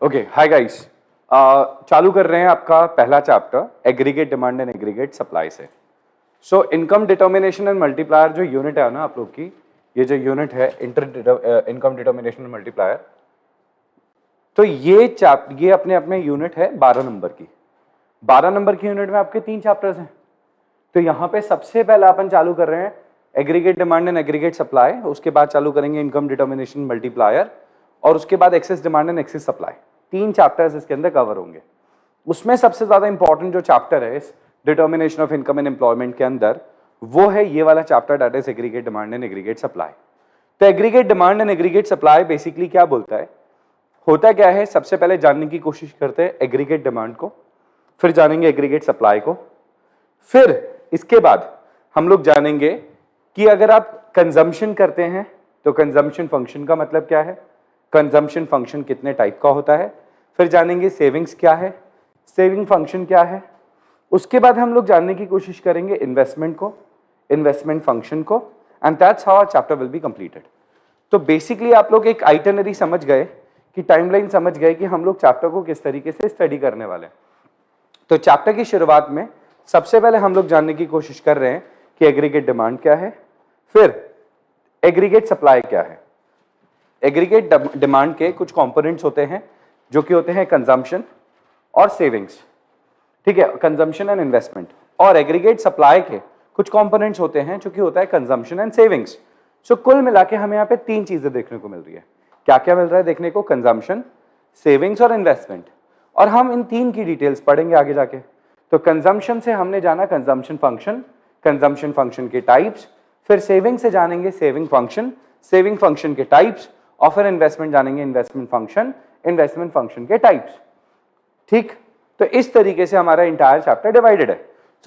Okay, hi guys. चालू कर रहे हैं आपका पहला chapter aggregate demand and aggregate supply से। So income determination and multiplier जो यूनिट है ना आप लोग की, ये जो यूनिट है इनकम डिटर्मिनेशन एंड मल्टीप्लायर, तो ये अपने अपने यूनिट है 12 नंबर की। 12 नंबर की यूनिट में आपके 3 चैप्टर्स हैं। तो यहाँ पे सबसे पहले अपन चालू कर रहे हैं aggregate demand and aggregate supply, उसके बाद चालू करेंगे इनकम डिटर्मिनेशन मल्टीप्लायर, और उसके बाद excess demand and excess supply. 3 chapters इसके अंदर कवर होंगे। उसमें सबसे ज्यादा इंपॉर्टेंट जो चैप्टर है इस determination of income and employment के अंदर, वो है ये वाला chapter, that is aggregate demand and aggregate supply. तो aggregate demand and aggregate supply basically क्या बोलता है, होता क्या है, सबसे पहले जानने की कोशिश करते हैं एग्रीगेट डिमांड को, फिर जानेंगे एग्रीगेट सप्लाई को, फिर इसके बाद हम लोग जानेंगे कि अगर आप कंजम्पशन करते हैं तो कंजम्पशन फंक्शन का मतलब क्या है, कंजम्पशन फंक्शन कितने टाइप का होता है, फिर जानेंगे सेविंग्स क्या है, सेविंग फंक्शन क्या है, उसके बाद हम लोग जानने की कोशिश करेंगे इन्वेस्टमेंट को, इन्वेस्टमेंट फंक्शन को, and that's how our chapter will be completed. तो बेसिकली आप लोग एक आइटनरी समझ गए कि टाइमलाइन समझ गए कि हम लोग चैप्टर को किस तरीके से स्टडी करने वाले हैं। तो चैप्टर की शुरुआत में सबसे पहले हम लोग जानने की कोशिश कर रहे हैं कि एग्रीगेट डिमांड क्या है, फिर एग्रीगेट सप्लाई क्या है। एग्रीगेट डिमांड के कुछ कंपोनेंट्स होते हैं जो कि होते हैं कंजम्पशन और सेविंग्स, ठीक है, कंजम्पशन एंड इन्वेस्टमेंट। और एग्रीगेट सप्लाई के कुछ कंपोनेंट्स होते हैं जो कि होता है कंजम्पशन एंड सेविंग्स। सो कुल मिला के हमें यहाँ पे 3 चीजें देखने को मिल रही है। क्या क्या मिल रहा है देखने को, कंजम्पशन, सेविंग्स और इन्वेस्टमेंट। और हम इन 3 की डिटेल्स पढ़ेंगे आगे जाके। तो कंजम्पशन से हमने जाना कंजम्पशन फंक्शन के टाइप्स, फिर सेविंग से जानेंगे सेविंग फंक्शन के टाइप्स, और फिर इन्वेस्टमेंट जानेंगे इन्वेस्टमेंट फंक्शन के टाइप्स। ठीक, तो इस तरीके से हमारा इंटायर चैप्टर डिवाइडेड है।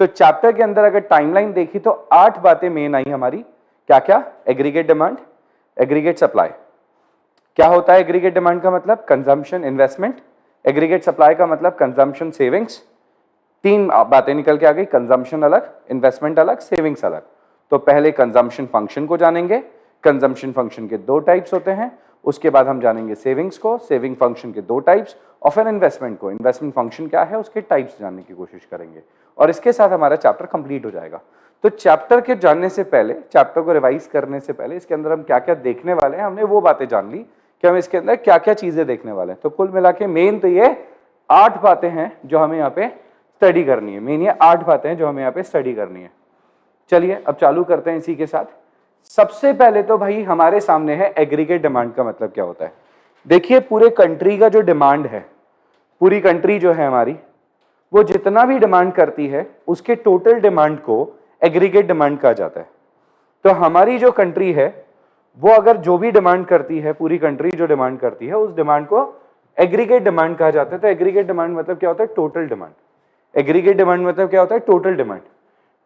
तो चैप्टर के अंदर अगर टाइमलाइन देखी तो 8 बातें मेन आई हमारी। क्या क्या, एग्रीगेट डिमांड, एग्रीगेट सप्लाई। क्या होता है एग्रीगेट डिमांड का मतलब, कंजम्पशन इन्वेस्टमेंट। एग्रीगेट सप्लाई का मतलब कंजम्पशन सेविंग्स। 3 बातें निकल के आ गई, कंजम्पशन अलग, इन्वेस्टमेंट अलग, सेविंग्स अलग। तो पहले कंजम्पशन फंक्शन को जानेंगे, कंजम्पशन फंक्शन के 2 टाइप्स होते हैं। उसके बाद हम जानेंगे सेविंग्स को, सेविंग फंक्शन के 2 टाइप्स, और फिर इन्वेस्टमेंट को, इन्वेस्टमेंट फंक्शन क्या है उसके टाइप्स जानने की कोशिश करेंगे। और इसके साथ हमारा चैप्टर कंप्लीट हो जाएगा। तो चैप्टर के जानने से पहले, चैप्टर को रिवाइज करने से पहले इसके अंदर हम क्या क्या देखने वाले हैं, हमने वो बातें जान ली कि हम इसके अंदर क्या क्या चीजें देखने वाले हैं। तो कुल मिला के मेन तो ये 8 बातें हैं जो हमें यहाँ पे स्टडी करनी है। मेन ये 8 बातें हैं जो हमें यहाँ पे स्टडी करनी है। चलिए अब चालू करते हैं इसी के साथ। सबसे पहले तो भाई हमारे सामने है एग्रीगेट डिमांड का मतलब क्या होता है। देखिए पूरे कंट्री का जो डिमांड है, पूरी कंट्री जो है हमारी, वो जितना भी डिमांड करती है उसके टोटल डिमांड को एग्रीगेट डिमांड कहा जाता है। तो हमारी जो कंट्री है वो अगर जो भी डिमांड करती है, पूरी कंट्री जो डिमांड करती है, उस डिमांड को एग्रीगेट डिमांड कहा जाता है। तो एग्रीगेट डिमांड मतलब क्या होता है, टोटल डिमांड। एग्रीगेट डिमांड मतलब क्या होता है, total demand.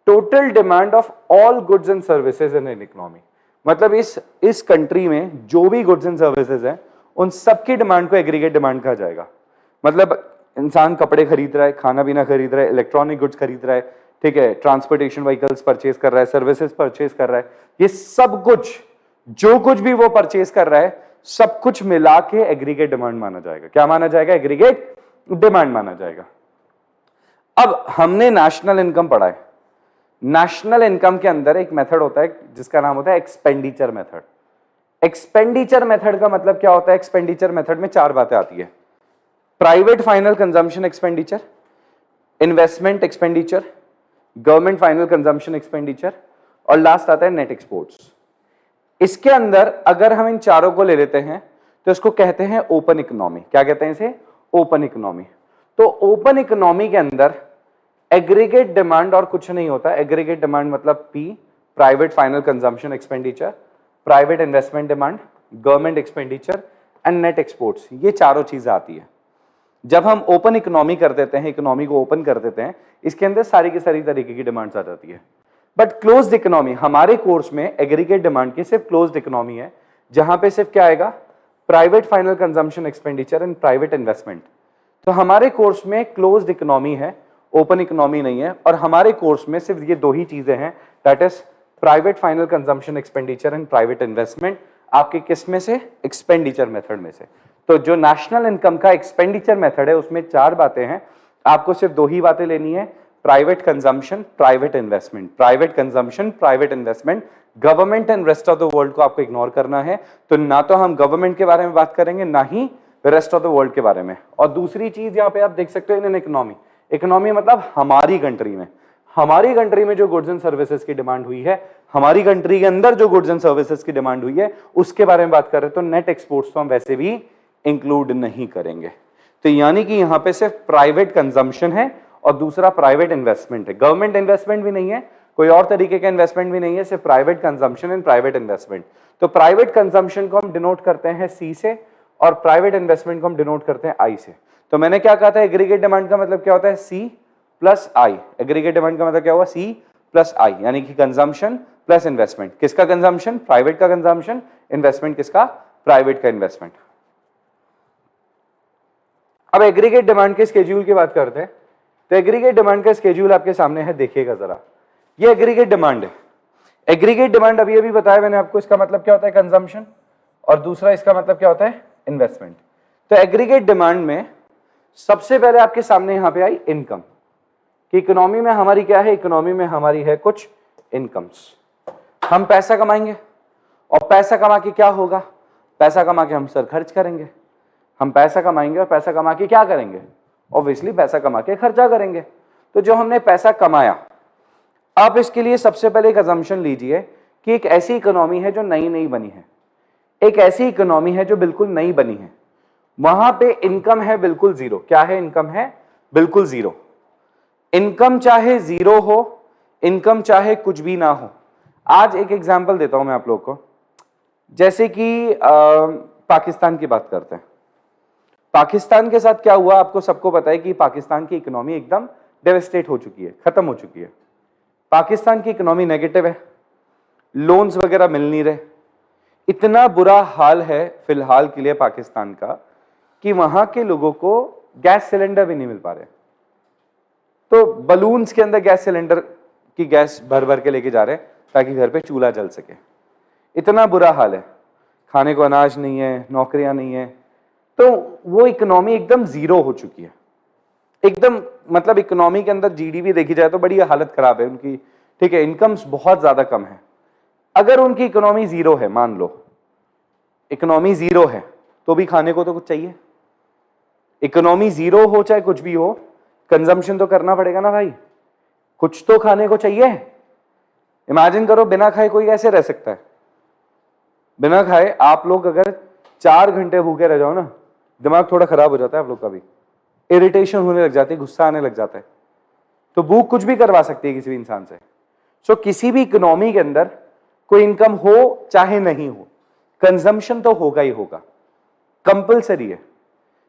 Total demand of all goods and services in an economy, मतलब इस कंट्री में जो भी गुड्स एंड सर्विसेज हैं उन सबकी डिमांड को एग्रीगेट डिमांड कहा जाएगा। मतलब इंसान कपड़े खरीद रहा है, खाना पीना खरीद रहा है, इलेक्ट्रॉनिक गुड्स खरीद रहा है, ठीक है, ट्रांसपोर्टेशन व्हीकल्स परचेज कर रहा है, सर्विसेज परचेज कर रहा है, ये सब कुछ, जो कुछ भी वो परचेज कर रहा है, सब कुछ मिला के एग्रीगेट डिमांड माना जाएगा। क्या माना जाएगा, एग्रीगेट डिमांड माना जाएगा। अब हमने नेशनल इनकम पढ़ा है। नेशनल इनकम के अंदर एक मेथड होता है जिसका नाम होता है एक्सपेंडिचर मेथड। एक्सपेंडिचर मेथड का मतलब क्या होता है, एक्सपेंडिचर मेथड में 4 बातें आती है, private final consumption expenditure, investment expenditure, government final consumption expenditure, और लास्ट आता है नेट एक्सपोर्ट्स। इसके अंदर अगर हम इन चारों को ले लेते हैं तो इसको कहते हैं ओपन इकोनॉमी। क्या कहते हैं इसे, ओपन इकोनॉमी। तो ओपन इकोनॉमी के अंदर एग्रीगेट डिमांड और कुछ नहीं होता। एग्रीगेट डिमांड मतलब P, private final consumption expenditure, private investment demand, government expenditure and net exports, ये चारों चीजें आती है। जब हम ओपन इकोनॉमी कर देते हैं, इकोनॉमी को ओपन कर देते हैं, इसके अंदर सारी की सारी तरीके की डिमांड्स आ जाती है। बट क्लोज्ड इकोनॉमी, हमारे कोर्स में एग्रीगेट डिमांड की सिर्फ क्लोज्ड इकोनॉमी है, जहां पे सिर्फ क्या आएगा, private final consumption expenditure and private investment. तो हमारे कोर्स में क्लोज्ड इकोनॉमी है, ओपन इकोनॉमी नहीं है। और हमारे कोर्स में सिर्फ ये 2 ही चीजें हैं, that is private final consumption expenditure and private investment. आपके किस में से, एक्सपेंडिचर मेथड में से। तो जो नेशनल इनकम का एक्सपेंडिचर मेथड है उसमें 4 बातें हैं, आपको सिर्फ 2 ही बातें लेनी है, private consumption, private investment, private consumption, private investment. Government and rest of the world को आपको इग्नोर करना है, तो ना तो हम गवर्नमेंट के बारे में बात करेंगे ना ही रेस्ट ऑफ द वर्ल्ड के बारे में। और दूसरी चीज यहाँ पे आप देख सकते हो इन इकोनॉमी, इकोनॉमी मतलब हमारी कंट्री में, हमारी कंट्री में जो गुड्स एंड सर्विसेज की डिमांड हुई है, हमारी कंट्री के अंदर जो गुड्स एंड सर्विसेज की डिमांड हुई है उसके बारे में बात कर रहे हैं। तो नेट एक्सपोर्ट्स तो हम वैसे भी इंक्लूड नहीं करेंगे। तो यानी कि यहां पे सिर्फ प्राइवेट कंजम्पशन है और दूसरा प्राइवेट इन्वेस्टमेंट है। गवर्नमेंट इन्वेस्टमेंट भी नहीं है, कोई और तरीके का इन्वेस्टमेंट भी नहीं है, सिर्फ private consumption and private investment. तो प्राइवेट कंजम्पशन को हम डिनोट करते हैं सी से और प्राइवेट इन्वेस्टमेंट को हम डिनोट करते हैं आई से। तो मैंने क्या कहा था, एग्रीगेट डिमांड का मतलब क्या होता है, सी प्लस आई। एग्रीगेट डिमांड का मतलब क्या हुआ, सी प्लस आई, यानी कि कंजम्पशन प्लस इन्वेस्टमेंट। किसका कंजम्पशन, प्राइवेट का कंजम्पशन, इन्वेस्टमेंट किसका, प्राइवेट का इन्वेस्टमेंट। अब एग्रीगेट डिमांड के स्केड्यूल की बात करते हैं। तो एग्रीगेट डिमांड का स्केड्यूल आपके सामने है, देखिएगा जरा। ये एग्रीगेट डिमांड है। एग्रीगेट डिमांड अभी अभी बताया मैंने आपको, इसका मतलब क्या होता है, कंजम्पशन, और दूसरा इसका मतलब क्या होता है, इन्वेस्टमेंट। तो एग्रीगेट डिमांड में सबसे पहले आपके सामने यहां पे आई इनकम, कि इकोनॉमी में हमारी क्या है, इकोनॉमी में हमारी है कुछ इनकम्स। हम पैसा कमाएंगे और पैसा कमा के क्या होगा, पैसा कमा के हम सर खर्च करेंगे। हम पैसा कमाएंगे और पैसा कमा के क्या करेंगे, ऑब्वियसली पैसा कमा के खर्चा करेंगे। तो जो हमने पैसा कमाया, आप इसके लिए सबसे पहले एक अजम्पशन लीजिए कि एक ऐसी इकोनॉमी है जो नई नई बनी है, एक ऐसी इकोनॉमी है जो बिल्कुल नई बनी है, वहां पे इनकम है बिल्कुल जीरो। क्या है, इनकम है बिल्कुल जीरो। इनकम चाहे जीरो हो, इनकम चाहे कुछ भी ना हो। आज एक एग्जांपल देता हूं मैं आप लोग को, जैसे कि पाकिस्तान की बात करते हैं। पाकिस्तान के साथ क्या हुआ, आपको सबको पता है कि पाकिस्तान की इकोनॉमी एकदम डेवेस्टेट हो चुकी है, खत्म हो चुकी है। पाकिस्तान की इकोनॉमी नेगेटिव है, लोन्स वगैरह मिल नहीं रहे, इतना बुरा हाल है फिलहाल के लिए पाकिस्तान का कि वहां के लोगों को गैस सिलेंडर भी नहीं मिल पा रहे। तो बलून्स के अंदर गैस सिलेंडर की गैस भर भर के लेके जा रहे हैं ताकि घर पे चूल्हा जल सके। इतना बुरा हाल है, खाने को अनाज नहीं है, नौकरियां नहीं है। तो वो इकोनॉमी एकदम जीरो हो चुकी है, एकदम, मतलब इकोनॉमी के अंदर जीडीपी देखी जाए तो बड़ी हालत खराब है उनकी, ठीक है, इनकम्स बहुत ज्यादा कम है। अगर उनकी इकोनॉमी जीरो है, मान लो इकोनॉमी जीरो है, तो भी खाने को तो कुछ चाहिए। इकोनॉमी जीरो हो चाहे कुछ भी हो, कंजम्पशन तो करना पड़ेगा ना भाई, कुछ तो खाने को चाहिए। इमेजिन करो बिना खाए कोई कैसे रह सकता है। बिना खाए आप लोग अगर 4 घंटे भूखे रह जाओ ना, दिमाग थोड़ा खराब हो जाता है आप लोग का भी, इरिटेशन होने लग जाती है, गुस्सा आने लग जाता है। तो भूख कुछ भी करवा सकती है किसी भी इंसान से। सो किसी भी इकोनॉमी के अंदर कोई इनकम हो चाहे नहीं हो, कंजम्पशन तो होगा ही होगा, कंपल्सरी है।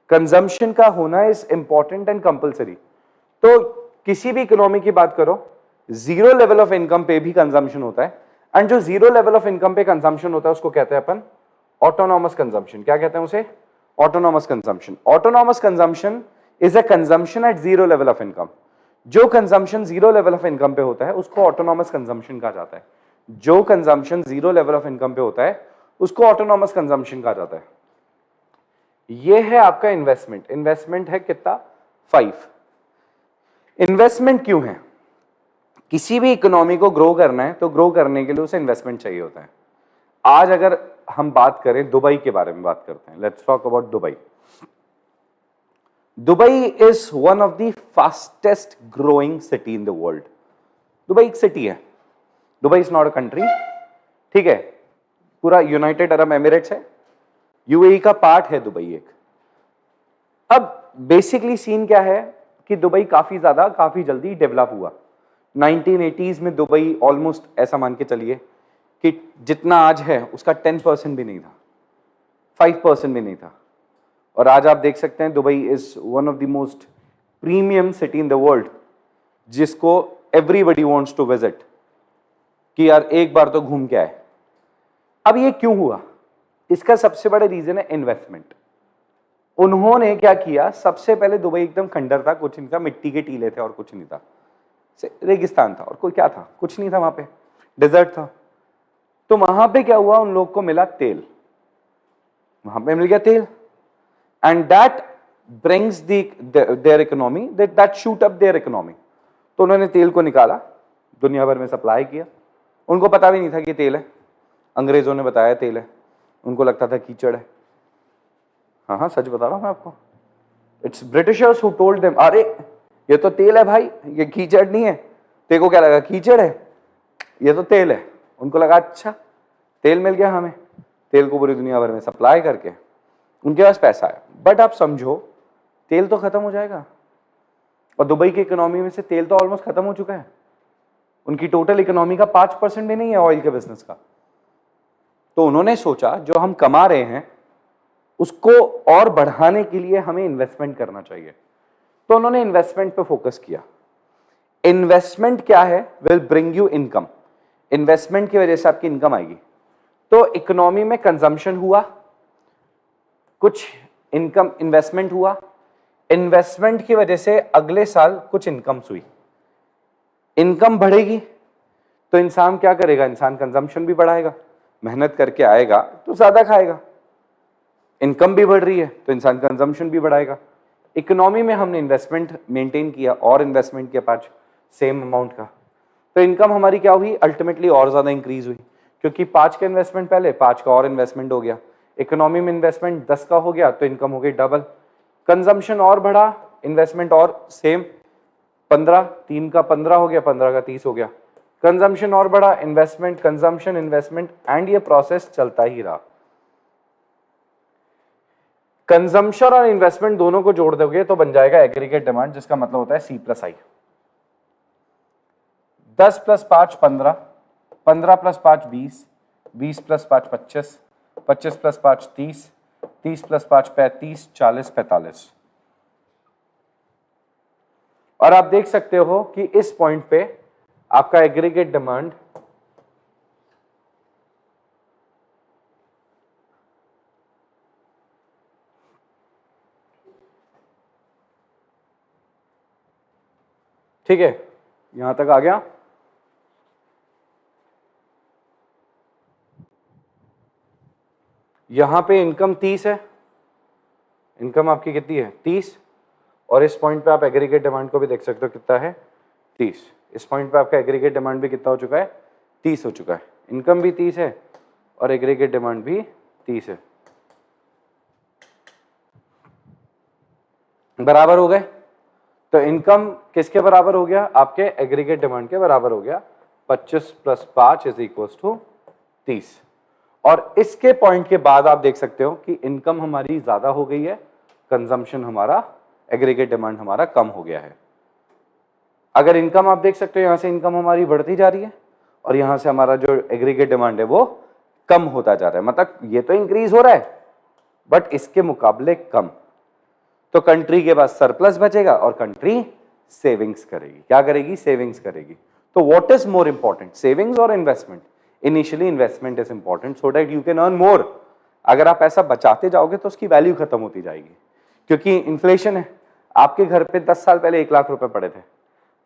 कंजम्पशन का होना इज इंपॉर्टेंट एंड कंपल्सरी। तो किसी भी इकोनॉमी की बात करो, जीरो लेवल ऑफ इनकम पे भी कंजम्पशन होता है, एंड जो जीरो लेवल ऑफ इनकम पे कंजम्पशन होता है उसको कहते हैं अपन ऑटोनॉमस कंजम्पशन। क्या कहते हैं उसे, autonomous consumption. Autonomous consumption is a consumption at zero level of income. जो consumption zero level of income पे होता है उसको ऑटोनॉमस कंजम्पशन कहा जाता है। जो consumption zero level of income पे होता है उसको ऑटोनॉमस कंजम्पशन कहा जाता है। ये है आपका इन्वेस्टमेंट। इन्वेस्टमेंट है कितना, 5। इन्वेस्टमेंट क्यों है, किसी भी इकोनॉमी को ग्रो करना है तो ग्रो करने के लिए उसे इन्वेस्टमेंट चाहिए होता है। आज अगर हम बात करें दुबई के बारे में बात करते हैं, let's talk about Dubai. Dubai is one of the fastest growing city in the world. Dubai एक सिटी है, Dubai is not a country, ठीक है, पूरा यूनाइटेड अरब एमिरेट्स है, यूएई का पार्ट है दुबई एक। अब बेसिकली सीन क्या है कि दुबई काफी जल्दी डेवलप हुआ। 1980s में दुबई ऑलमोस्ट, ऐसा मान के चलिए कि जितना आज है उसका 10% भी नहीं था, 5% भी नहीं था। और आज आप देख सकते हैं Dubai is one of the most premium city in the world, जिसको एवरीबडी वांट्स टू विजिट, कि यार एक बार तो घूम के आए। अब ये क्यों हुआ, इसका सबसे बड़ा रीजन है इन्वेस्टमेंट। उन्होंने क्या किया, सबसे पहले दुबई एकदम खंडर था, कुछ नहीं था, मिट्टी के टीले थे और कुछ नहीं था, रेगिस्तान था और कोई क्या था, कुछ नहीं था, वहां पे डेजर्ट था। तो वहां पे क्या हुआ, उन लोग को मिला तेल, वहां पे मिल गया तेल। and that brings their economy, that shoot up their economy. तो उन्होंने तेल को निकाला, दुनिया भर में सप्लाई किया, उनको पता भी नहीं था कि तेल है, अंग्रेजों ने बताया तेल है, उनको लगता था कीचड़ है। हाँ हाँ सच बता रहा हूँ मैं आपको, it's Britishers who told them, अरे ये तो तेल है भाई, ये कीचड़ नहीं है। तेरे को क्या लगा कीचड़ है, ये तो तेल है। उनको लगा अच्छा तेल मिल गया हमें, तेल को पूरी दुनिया भर में सप्लाई करके उनके पास पैसा है। बट आप समझो तेल तो खत्म हो जाएगा, और दुबई की इकोनॉमी में से तेल तो ऑलमोस्ट खत्म हो चुका है। उनकी टोटल इकोनॉमी का 5% भी नहीं है ऑयल के बिजनेस का। तो उन्होंने सोचा जो हम कमा रहे हैं उसको और बढ़ाने के लिए हमें इन्वेस्टमेंट करना चाहिए। तो उन्होंने इन्वेस्टमेंट पे फोकस किया। इन्वेस्टमेंट क्या है, will bring you income. Investment की वजह से आपकी इनकम आएगी। तो इकोनॉमी में कंजम्पशन हुआ, कुछ इनकम इन्वेस्टमेंट हुआ, इन्वेस्टमेंट की वजह से अगले साल कुछ इनकम हुई। इनकम बढ़ेगी तो इंसान क्या करेगा, इंसान कंजम्पशन भी बढ़ाएगा, मेहनत करके आएगा तो ज्यादा खाएगा। इनकम भी बढ़ रही है तो इंसान कंजम्पशन भी बढ़ाएगा। इकोनॉमी में हमने इन्वेस्टमेंट मेंटेन किया और इन्वेस्टमेंट के पास सेम अमाउंट का, तो इनकम हमारी क्या हुई, अल्टीमेटली और ज्यादा इंक्रीज हुई, क्योंकि 5 का इन्वेस्टमेंट पहले 5 का और इन्वेस्टमेंट हो गया। इकोनॉमी में इन्वेस्टमेंट 10 का हो गया तो इनकम हो गई डबल। कंजम्पशन और बढ़ा, इन्वेस्टमेंट और सेम, 15, 3 का 15 हो गया, 15 का 30 हो गया। कंजम्पशन और बढ़ा, इन्वेस्टमेंट, कंजम्पशन, इन्वेस्टमेंट, एंड ये प्रोसेस चलता ही रहा। कंजम्पशन और इन्वेस्टमेंट दोनों को जोड़ दोगे तो बन जाएगा एग्रीगेट डिमांड, जिसका मतलब होता है C+I। 10 + 5 15, 15 + 5 20, 20 + 5 25, 25 + 5 30, 30 + 5 35, 40 45। और आप देख सकते हो कि इस पॉइंट पे आपका एग्रीगेट डिमांड ठीक है, यहां तक आ गया। यहां पे इनकम 30 है, इनकम आपकी कितनी है 30, और इस पॉइंट पे आप एग्रीगेट डिमांड को भी देख सकते हो कितना है 30। इस पॉइंट पे आपका एग्रीगेट डिमांड भी कितना हो चुका है 30 हो चुका है। इनकम भी 30 है और एग्रीगेट डिमांड भी 30 है, बराबर हो गए। तो इनकम किसके बराबर हो गया, आपके एग्रीगेट डिमांड के बराबर हो गया। 25 + 5 = 30। और इसके पॉइंट के बाद आप देख सकते हो कि इनकम हमारी ज्यादा हो गई है, कंजम्पशन हमारा, एग्रीगेट डिमांड हमारा कम हो गया है। अगर इनकम आप देख सकते हो यहां से इनकम हमारी बढ़ती जा रही है और यहां से हमारा जो एग्रीगेट डिमांड है वो कम होता जा रहा है। मतलब ये तो इंक्रीज हो रहा है बट इसके मुकाबले कम। तो कंट्री के पास सरप्लस बचेगा और कंट्री सेविंग्स करेगी। क्या करेगी, सेविंग्स करेगी। तो what is more important, savings और investment? Initially investment is important so that you can earn more. अगर आप पैसा बचाते जाओगे तो उसकी वैल्यू खत्म होती जाएगी, क्योंकि इन्फ्लेशन है। आपके घर पे 10 साल पहले 1 लाख रुपए पड़े थे,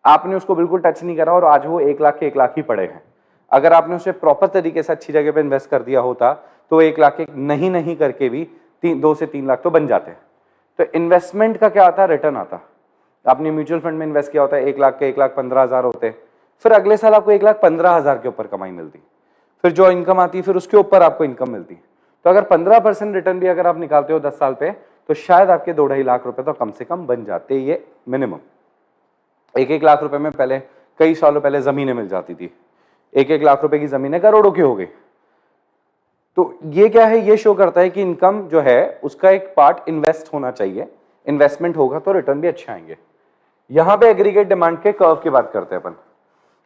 आपने उसको बिल्कुल टच नहीं करा और आज वो 1 लाख के 1 लाख ही पड़े हैं। अगर आपने उसे प्रॉपर तरीके से अच्छी जगह पे इन्वेस्ट कर दिया होता तो 1 लाख के नहीं करके भी 2 से 3 लाख तो बन जाते हैं। तो इन्वेस्टमेंट का क्या आता है, रिटर्न आता। आपने म्यूचुअल फंड में इन्वेस्ट किया होता है, 1 लाख के 1,15,000 होते, फिर अगले साल आपको 1,15,000 के ऊपर कमाई मिलती, फिर जो इनकम आती फिर उसके ऊपर आपको इनकम मिलती। तो अगर 15% रिटर्न भी अगर आप निकालते हो 10 साल पे तो शायद आपके 2-2.5 लाख रुपए तो कम से कम बन जाते, ये मिनिमम। 1-1 लाख रुपए में पहले कई सालों पहले जमीनें मिल जाती थी, 1-1 लाख रुपए की जमीनें करोड़ों की हो गई। तो ये क्या है, ये शो करता है कि इनकम जो है उसका एक पार्ट इन्वेस्ट होना चाहिए, इन्वेस्टमेंट होगा तो रिटर्न भी अच्छे आएंगे। यहां पे एग्रीगेट डिमांड के कर्व की बात करते हैं अपन।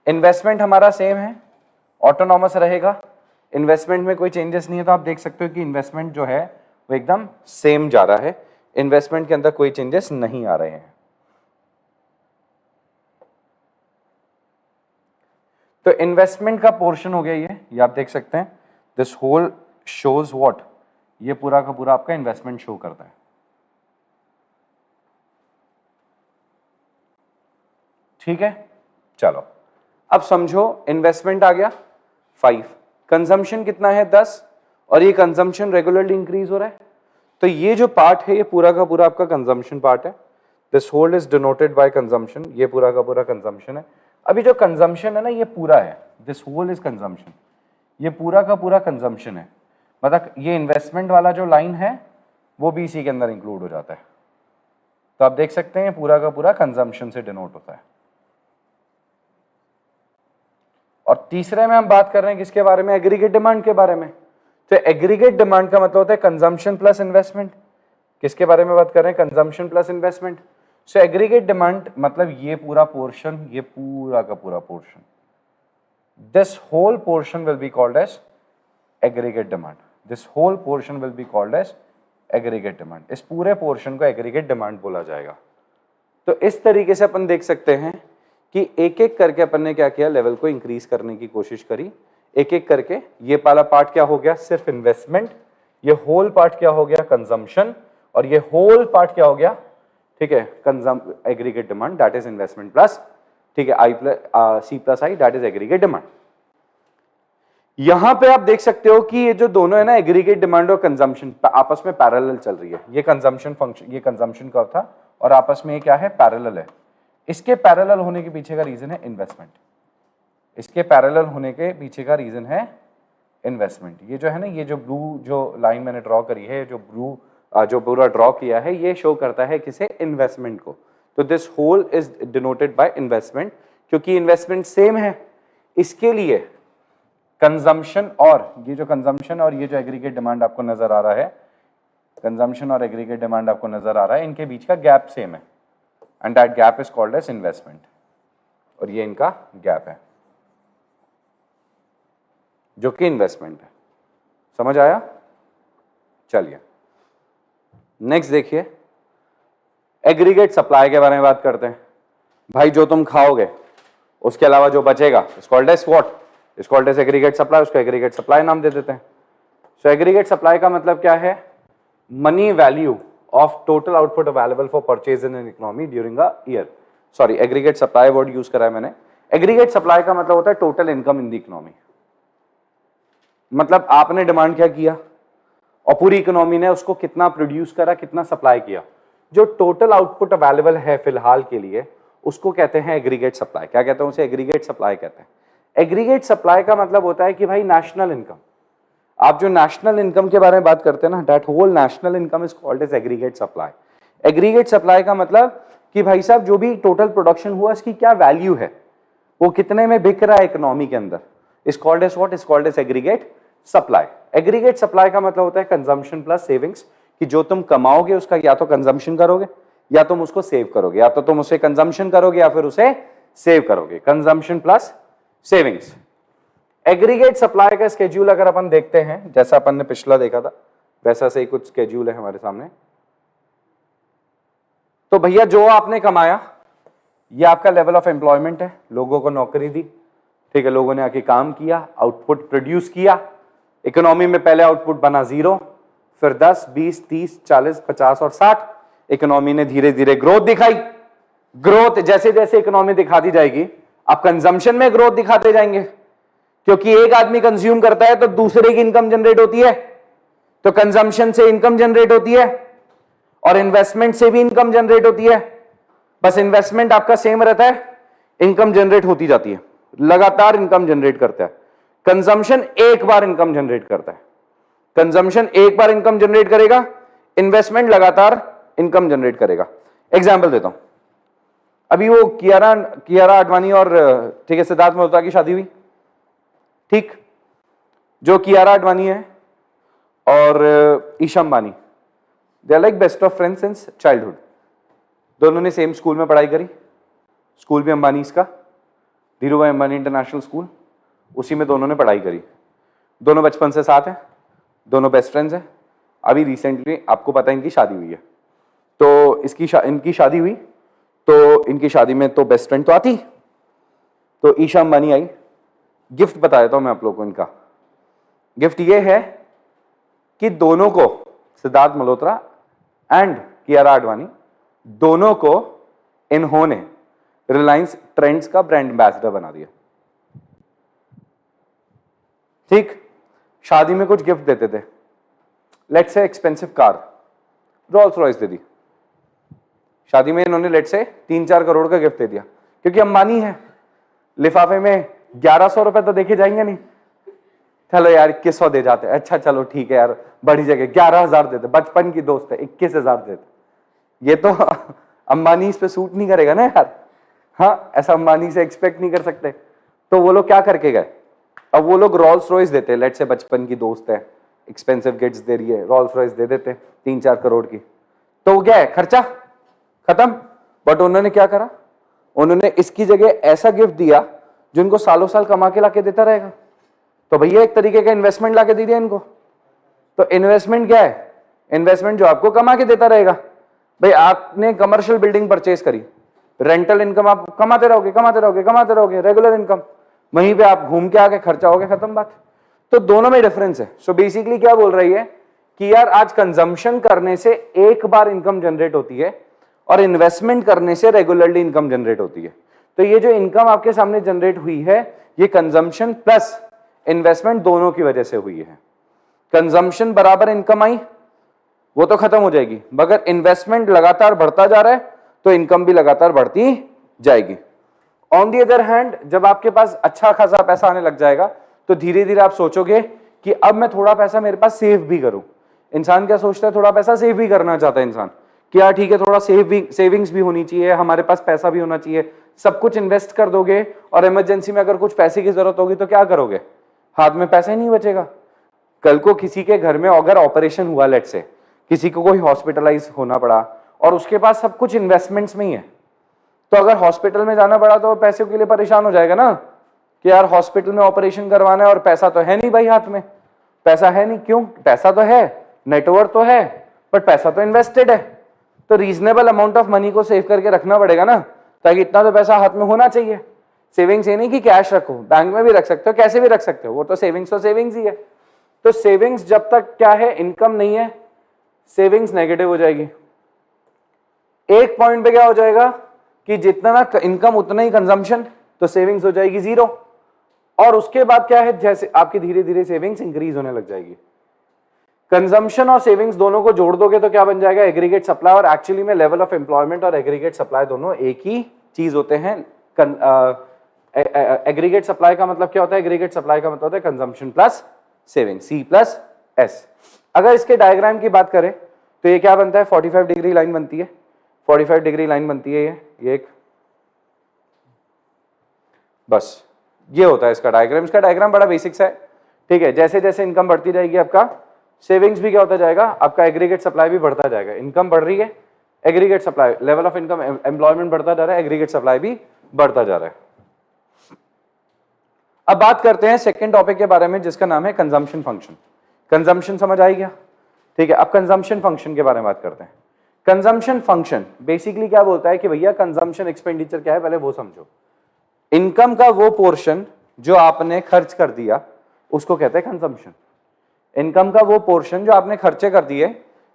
इन्वेस्टमेंट हमारा सेम है, ऑटोनॉमस रहेगा, इन्वेस्टमेंट में कोई चेंजेस नहीं है। तो आप देख सकते हो कि इन्वेस्टमेंट जो है वो एकदम सेम जा रहा है, इन्वेस्टमेंट के अंदर कोई चेंजेस नहीं आ रहे हैं। तो इन्वेस्टमेंट का पोर्शन हो गया ये आप देख सकते हैं, दिस होल शोज व्हाट, ये पूरा का पूरा आपका इन्वेस्टमेंट शो करता है। ठीक है, चलो अब समझो इन्वेस्टमेंट आ गया 5, कंजम्पशन कितना है 10, और ये कंजम्पशन रेगुलरली इंक्रीज हो रहा है। तो ये जो पार्ट है ये पूरा का पूरा आपका कंजम्पशन पार्ट है। This whole is denoted by consumption, ये पूरा का पूरा कंजम्पशन है। अभी जो कंजम्पशन है ना ये पूरा है, दिस होल इज कंजम्पशन, ये पूरा का पूरा कंजम्पशन है। मतलब ये इन्वेस्टमेंट वाला जो लाइन है वो भी इसी के अंदर इंक्लूड हो जाता है। तो आप देख सकते हैं पूरा का पूरा कंजम्पशन से डिनोट होता है। और तीसरे में हम बात कर रहे हैं किसके बारे में, एग्रीगेट डिमांड के बारे में। तो एग्रीगेट डिमांड का मतलब होता है कंजम्पशन प्लस इन्वेस्टमेंट। किसके बारे में बात कर रहे हैं, consumption plus investment. So aggregate demand मतलब ये पूरा पोर्शन, ये पूरा का पूरा portion, this whole portion will be called as aggregate demand. This whole portion will be called as aggregate demand. इस पूरे पोर्शन को एग्रीगेट डिमांड बोला जाएगा। तो इस तरीके से अपन देख सकते हैं कि एक एक करके अपन ने क्या किया, लेवल को इंक्रीज करने की कोशिश करी एक एक करके। ये पहला पार्ट क्या हो गया, सिर्फ इन्वेस्टमेंट। ये होल पार्ट क्या हो गया, कंजम्पशन। और ये होल पार्ट क्या हो गया, ठीक है, aggregate demand, that is investment plus, ठीक है, I plus C plus I, that is aggregate demand. यहां पे आप देख सकते हो कि ये जो दोनों है ना, एग्रीगेट डिमांड और कंजम्पशन आपस में पैरेलल चल रही है। ये कंजम्पशन फंक्शन, ये कंजम्पशन कर्व था और आपस में ये क्या है, पैरेलल है। इसके पैरेलल होने के पीछे का रीजन है इन्वेस्टमेंट। इसके पैरेलल होने के पीछे का रीजन है इन्वेस्टमेंट। ये जो है ना, ये जो ब्लू जो लाइन मैंने ड्रॉ करी है, जो ब्लू जो पूरा ड्रॉ किया है, ये शो करता है किसे, इन्वेस्टमेंट को। तो this whole is denoted by investment, क्योंकि इन्वेस्टमेंट सेम है। इसके लिए कंजम्पशन और ये जो कंजम्पशन और ये जो एग्रीगेट डिमांड आपको नजर आ रहा है, कंजम्पशन और एग्रीगेट डिमांड आपको नजर आ रहा है, इनके बीच का गैप सेम है and that gap is called as investment. और ये इनका गैप है जो कि इन्वेस्टमेंट है। समझ आया? चलिए नेक्स्ट देखिए, एग्रीगेट सप्लाई के बारे में बात करते हैं। भाई जो तुम खाओगे उसके अलावा जो बचेगा is called as what, is called as aggregate supply. उसको एग्रीगेट सप्लाई नाम दे देते हैं। सो एग्रीगेट सप्लाई का मतलब क्या है, money value of total output available for purchase in an economy during a year. Sorry, aggregate supply word use करा है मैंने। एग्रीगेट सप्लाई का मतलब होता है total income in the economy. मतलब आपने डिमांड क्या किया और पूरी इकोनॉमी ने उसको कितना प्रोड्यूस करा, कितना सप्लाई किया, जो टोटल आउटपुट अवेलेबल है फिलहाल के लिए, उसको कहते हैं एग्रीगेट सप्लाई। क्या कहते हैं उसे, एग्रीगेट सप्लाई कहते हैं। एग्रीगेट सप्लाई का मतलब होता है कि भाई नेशनल इनकम, आप जो नेशनल इनकम के बारे में बात करते हैं ना, that whole national income is called as aggregate supply. Aggregate supply का मतलब कि भाई साहब जो भी टोटल प्रोडक्शन हुआ इसकी क्या वैल्यू है, वो कितने में बिक रहा है इकोनॉमी के अंदर, is called as what, is called as aggregate supply. Aggregate supply का मतलब होता है कंजम्पशन प्लस सेविंग्स, कि जो तुम कमाओगे उसका या तो कंजम्पशन करोगे या तुम उसको सेव करोगे, या तो तुम उसे कंजम्पशन करोगे या फिर उसे सेव करोगे। Consumption plus savings. Aggregate supply का स्केड्यूल अगर अपन देखते हैं, जैसा अपन ने पिछला देखा था वैसा से ही कुछ स्केड्यूल है हमारे सामने। तो भैया जो आपने कमाया ये आपका लेवल ऑफ एम्प्लॉयमेंट है, लोगों को नौकरी दी, ठीक है, लोगों ने आके काम किया, आउटपुट प्रोड्यूस किया। इकोनॉमी में पहले आउटपुट बना 0, फिर 10, 20, 30, 40, 50 और 60। इकोनॉमी ने धीरे धीरे ग्रोथ दिखाई। ग्रोथ जैसे जैसे इकोनॉमी दिखाती जाएगी, आप कंजम्पशन में ग्रोथ दिखाते जाएंगे, क्योंकि एक आदमी कंज्यूम करता है तो दूसरे की इनकम जनरेट होती है, तो कंजम्पशन से इनकम जनरेट होती है और इन्वेस्टमेंट से भी इनकम जनरेट होती है। बस इन्वेस्टमेंट आपका सेम रहता है, इनकम जनरेट होती जाती है, लगातार इनकम जनरेट करता है। कंजम्पशन एक बार इनकम जनरेट करता है, कंजम्पशन एक बार इनकम जनरेट करेगा, इन्वेस्टमेंट लगातार इनकम जनरेट करेगा। एग्जांपल देता हूं, अभी वो कियारा आडवाणी और ठीक है सिद्धार्थ मल्होत्रा की शादी हुई, ठीक। जो कियारा आडवाणी है और Isha Ambani, they are like best of friends since childhood. दोनों ने सेम स्कूल में पढ़ाई करी, स्कूल भी अंबानी इसका, धीरूभाई अंबानी इंटरनेशनल स्कूल, उसी में दोनों ने पढ़ाई करी। दोनों बचपन से साथ हैं, दोनों बेस्ट फ्रेंड्स हैं। अभी रिसेंटली आपको पता है इनकी शादी हुई है, तो इनकी शादी हुई, तो इनकी शादी में तो बेस्ट फ्रेंड तो आती, तो ईशा अंबानी आई। गिफ्ट बता देता हूं मैं आप लोगों को इनका। गिफ्ट ये है कि दोनों को, सिद्धार्थ मल्होत्रा एंड कियारा आडवाणी, दोनों को इन्होंने रिलायंस ट्रेंड्स का ब्रांड एम्बेसडर बना दिया, ठीक। शादी में कुछ गिफ्ट देते थे, let's say expensive car, Rolls Royce दे दी। शादी में इन्होंने लेट से 3-4 करोड़ का गिफ्ट दे दिया, क्योंकि अंबानी है। लिफाफे में 1100 रुपए तो देखे जाएंगे नहीं, चलो यार 2100 दे जाते, अच्छा चलो ठीक है यार, बड़ी जगह 11,000 देते, बचपन की दोस्त है 21,000 देते। ये तो अंबानी इस पे सूट नहीं करेगा ना यार, हाँ ऐसा अंबानी से एक्सपेक्ट नहीं कर सकते। तो वो लोग क्या करके गए, अब वो लोग रोल्स रॉयस देते, लेट से बचपन की दोस्त है, एक्सपेंसिव गिफ्ट्स दे रही है, रोल्स रॉयस दे देते 3-4 करोड़ की, तो वो क्या है, खर्चा खत्म। बट उन्होंने क्या करा, उन्होंने इसकी जगह ऐसा गिफ्ट दिया जिनको सालों साल कमा के लाके देता रहेगा। तो भैया एक तरीके का इन्वेस्टमेंट लाके दे दिया इनको। तो इन्वेस्टमेंट क्या है, इन्वेस्टमेंट जो आपको कमा के देता रहेगा। भाई आपने कमर्शियल बिल्डिंग परचेज करी, रेंटल इनकम आप कमाते रहोगे कमाते रहोगे कमाते रहोगे, रेगुलर इनकम, वहीं पे आप घूम के आके खर्चा हो गया, खत्म बात। तो दोनों में डिफरेंस है। सो बेसिकली क्या बोल रही है कि यार आज कंजम्पशन करने से एक बार इनकम जनरेट होती है और इन्वेस्टमेंट करने से रेगुलरली इनकम जनरेट होती है। तो ये जो इनकम आपके सामने जनरेट हुई है, ये कंजम्पशन प्लस इन्वेस्टमेंट दोनों की वजह से हुई है। कंजम्पशन बराबर इनकम आई, वो तो खत्म हो जाएगी, मगर इन्वेस्टमेंट लगातार बढ़ता जा रहा है तो इनकम भी लगातार बढ़ती जाएगी। ऑन दी अदर हैंड, जब आपके पास अच्छा खासा पैसा आने लग जाएगा तो धीरे धीरे आप सोचोगे कि अब मैं थोड़ा पैसा मेरे पास सेव भी करूं। इंसान क्या सोचता है, थोड़ा पैसा सेव भी करना चाहता है इंसान, कि यार ठीक है थोड़ा सेविंग्स भी होनी चाहिए, हमारे पास पैसा भी होना चाहिए। सब कुछ इन्वेस्ट कर दोगे और इमरजेंसी में अगर कुछ पैसे की जरूरत होगी तो क्या करोगे, हाथ में पैसा ही नहीं बचेगा। कल को किसी के घर में अगर ऑपरेशन हुआ, लेट से किसी को कोई हॉस्पिटलाइज होना पड़ा और उसके पास सब कुछ इन्वेस्टमेंट्स में ही है, तो अगर हॉस्पिटल में जाना पड़ा तो पैसे के लिए परेशान हो जाएगा ना, कि यार हॉस्पिटल में ऑपरेशन करवाना है और पैसा तो है नहीं भाई, हाथ में पैसा है नहीं। क्यों, पैसा तो है, नेटवर्क तो है, बट पैसा तो इन्वेस्टेड है। तो रीजनेबल अमाउंट ऑफ मनी को सेव करके रखना पड़ेगा ना, ताकि इतना तो पैसा हाथ में होना चाहिए। सेविंग्स ये नहीं कि कैश रखो, बैंक में भी रख सकते हो, कैसे भी रख सकते हो, वो तो सेविंग्स ही है। तो सेविंग्स जब तक क्या है, इनकम नहीं है, सेविंग्स नेगेटिव हो जाएगी। एक पॉइंट पे क्या हो जाएगा कि जितना ना इनकम उतना ही कंजम्पशन, तो सेविंग्स हो जाएगी जीरो। और उसके बाद क्या है, जैसे आपकी धीरे धीरे सेविंग्स इंक्रीज होने लग जाएगी। कंजम्पशन और सेविंग्स दोनों को जोड़ दोगे तो क्या बन जाएगा, एग्रीगेट सप्लाई। और एक्चुअली में लेवल ऑफ एम्प्लॉयमेंट और एग्रीगेट सप्लाई दोनों एक ही चीज होते हैं। एग्रीगेट सप्लाई का मतलब क्या होता है, एग्रीगेट सप्लाई का मतलब होता है कंजम्पशन प्लस सेविंग, C+S। अगर इसके डायग्राम की बात करें तो ये क्या बनता है, 45 डिग्री लाइन बनती है, 45 डिग्री लाइन बनती है ये एक, बस ये होता है इसका डायग्राम। इसका डायग्राम बड़ा बेसिक्स है, ठीक है। जैसे जैसे इनकम बढ़ती जाएगी आपका सेविंग्स भी क्या होता जाएगा, आपका एग्रीगेट सप्लाई भी बढ़ता जाएगा। इनकम बढ़ रही है, aggregate supply, level of income, employment बढ़ता जा रहा है, एग्रीगेट सप्लाई भी बढ़ता जा रहा है। अब बात करते हैं सेकंड टॉपिक के बारे में, जिसका नाम है कंजम्पशन फंक्शन। कंजम्पशन समझ आई गया, ठीक है। अब कंजम्पशन फंक्शन के बारे में बात करते हैं। कंजम्पशन फंक्शन बेसिकली क्या बोलता है कि भैया कंजम्पशन एक्सपेंडिचर क्या है, पहले वो समझो। इनकम का वो पोर्शन जो आपने खर्च कर दिया उसको कहते हैं कंजम्पशन। इनकम का वो पोर्शन जो आपने खर्चे कर दिए,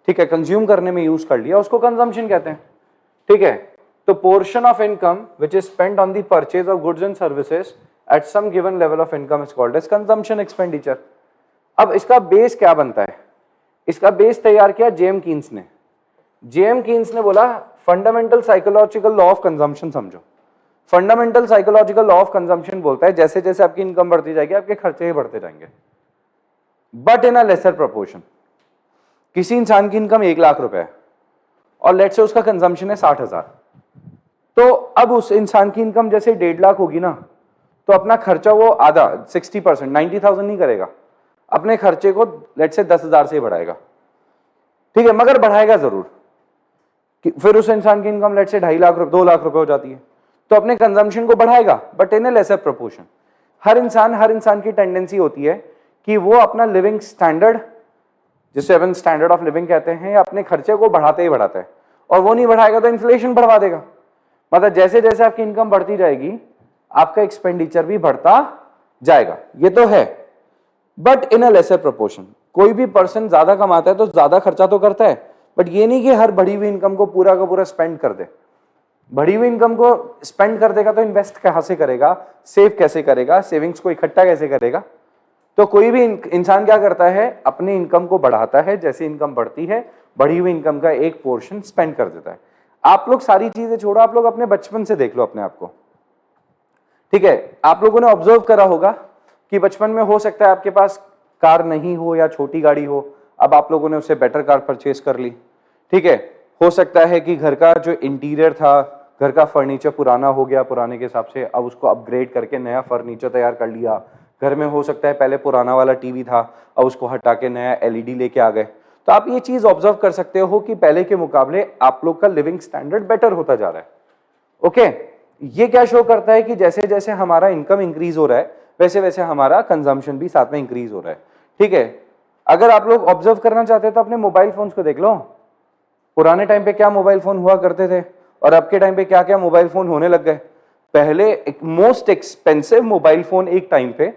ठीक है, कंज्यूम करने में यूज कर लिया, उसको कंजम्पशन कहते हैं, ठीक है। तो portion of income which is spent on the purchase of goods and services at some given level of income is called as consumption expenditure. अब इसका बेस क्या बनता है, इसका बेस तैयार किया जेम कीन्स ने। जेम कीन्स ने बोला fundamental psychological law of consumption समझो। Fundamental psychological law of consumption बोलता है जैसे जैसे आपकी इनकम बढ़ती जाएगी आपके खर्चे भी बढ़ते जाएंगे, but in a lesser proportion. किसी इंसान की इनकम 1 लाख रुपए है और लेट से उसका कंजम्पशन है 60,000, तो अब उस इंसान की इनकम जैसे 1.5 लाख होगी ना, तो अपना खर्चा वो आधा 60%, 90,000 नहीं करेगा, अपने खर्चे को लेट से 10,000 से ही बढ़ाएगा, ठीक है, मगर बढ़ाएगा जरूर। फिर उस इंसान की इनकम लेट से 2.5 लाख रुपए 2 लाख रुपए हो जाती है, तो अपने कंजम्पशन को बढ़ाएगा, but in a lesser proportion. हर इंसान की टेंडेंसी होती है कि वो अपना लिविंग स्टैंडर्ड, जिसे अपन स्टैंडर्ड ऑफ लिविंग कहते हैं, अपने खर्चे को बढ़ाते ही बढ़ाता है, और वो नहीं बढ़ाएगा तो इन्फ्लेशन बढ़वा देगा। मतलब जैसे जैसे आपकी इनकम बढ़ती जाएगी आपका एक्सपेंडिचर भी बढ़ता जाएगा, ये तो है, but in a lesser proportion. कोई भी पर्सन ज्यादा कमाता है तो ज्यादा खर्चा तो करता है, बट ये नहीं कि हर बढ़ी हुई इनकम को पूरा का पूरा स्पेंड कर दे। बढ़ी हुई इनकम को स्पेंड कर देगा तो इन्वेस्ट कहां से करेगा, सेव कैसे करेगा, सेविंग्स को इकट्ठा कैसे करेगा। तो कोई भी इंसान क्या करता है, अपनी इनकम को बढ़ाता है, जैसे इनकम बढ़ती है बढ़ी हुई इनकम का एक पोर्शन स्पेंड कर देता है। आप लोग सारी चीजें छोड़ो, आप लोग अपने बचपन से देख लो अपने आप को, ठीक है। आप लोगों ने ऑब्जर्व करा होगा कि बचपन में हो सकता है आपके पास कार नहीं हो या छोटी गाड़ी हो, अब आप लोगों ने उससे बेटर कार परचेज कर ली, ठीक है। हो सकता है कि घर का जो इंटीरियर था, घर का फर्नीचर पुराना हो गया, पुराने के हिसाब से अब उसको अपग्रेड करके नया फर्नीचर तैयार कर लिया। घर में हो सकता है पहले पुराना वाला टीवी था, अब उसको हटा के नया एलईडी लेके आ गए। तो आप ये चीज ऑब्जर्व कर सकते हो कि पहले के मुकाबले आप लोग का लिविंग स्टैंडर्ड बेटर होता जा रहा है। ओके, ये क्या शो करता है कि जैसे जैसे हमारा इनकम इंक्रीज हो रहा है वैसे वैसे हमारा कंजम्पशन भी साथ में इंक्रीज हो रहा है, ठीक है। अगर आप लोग ऑब्जर्व करना चाहते हैं तो अपने मोबाइल फोन्स को देख लो। पुराने टाइम पे क्या मोबाइल फोन हुआ करते थे और अब के टाइम पे क्या क्या मोबाइल फोन होने लग गए। पहले एक मोस्ट एक्सपेंसिव मोबाइल फोन एक टाइम पे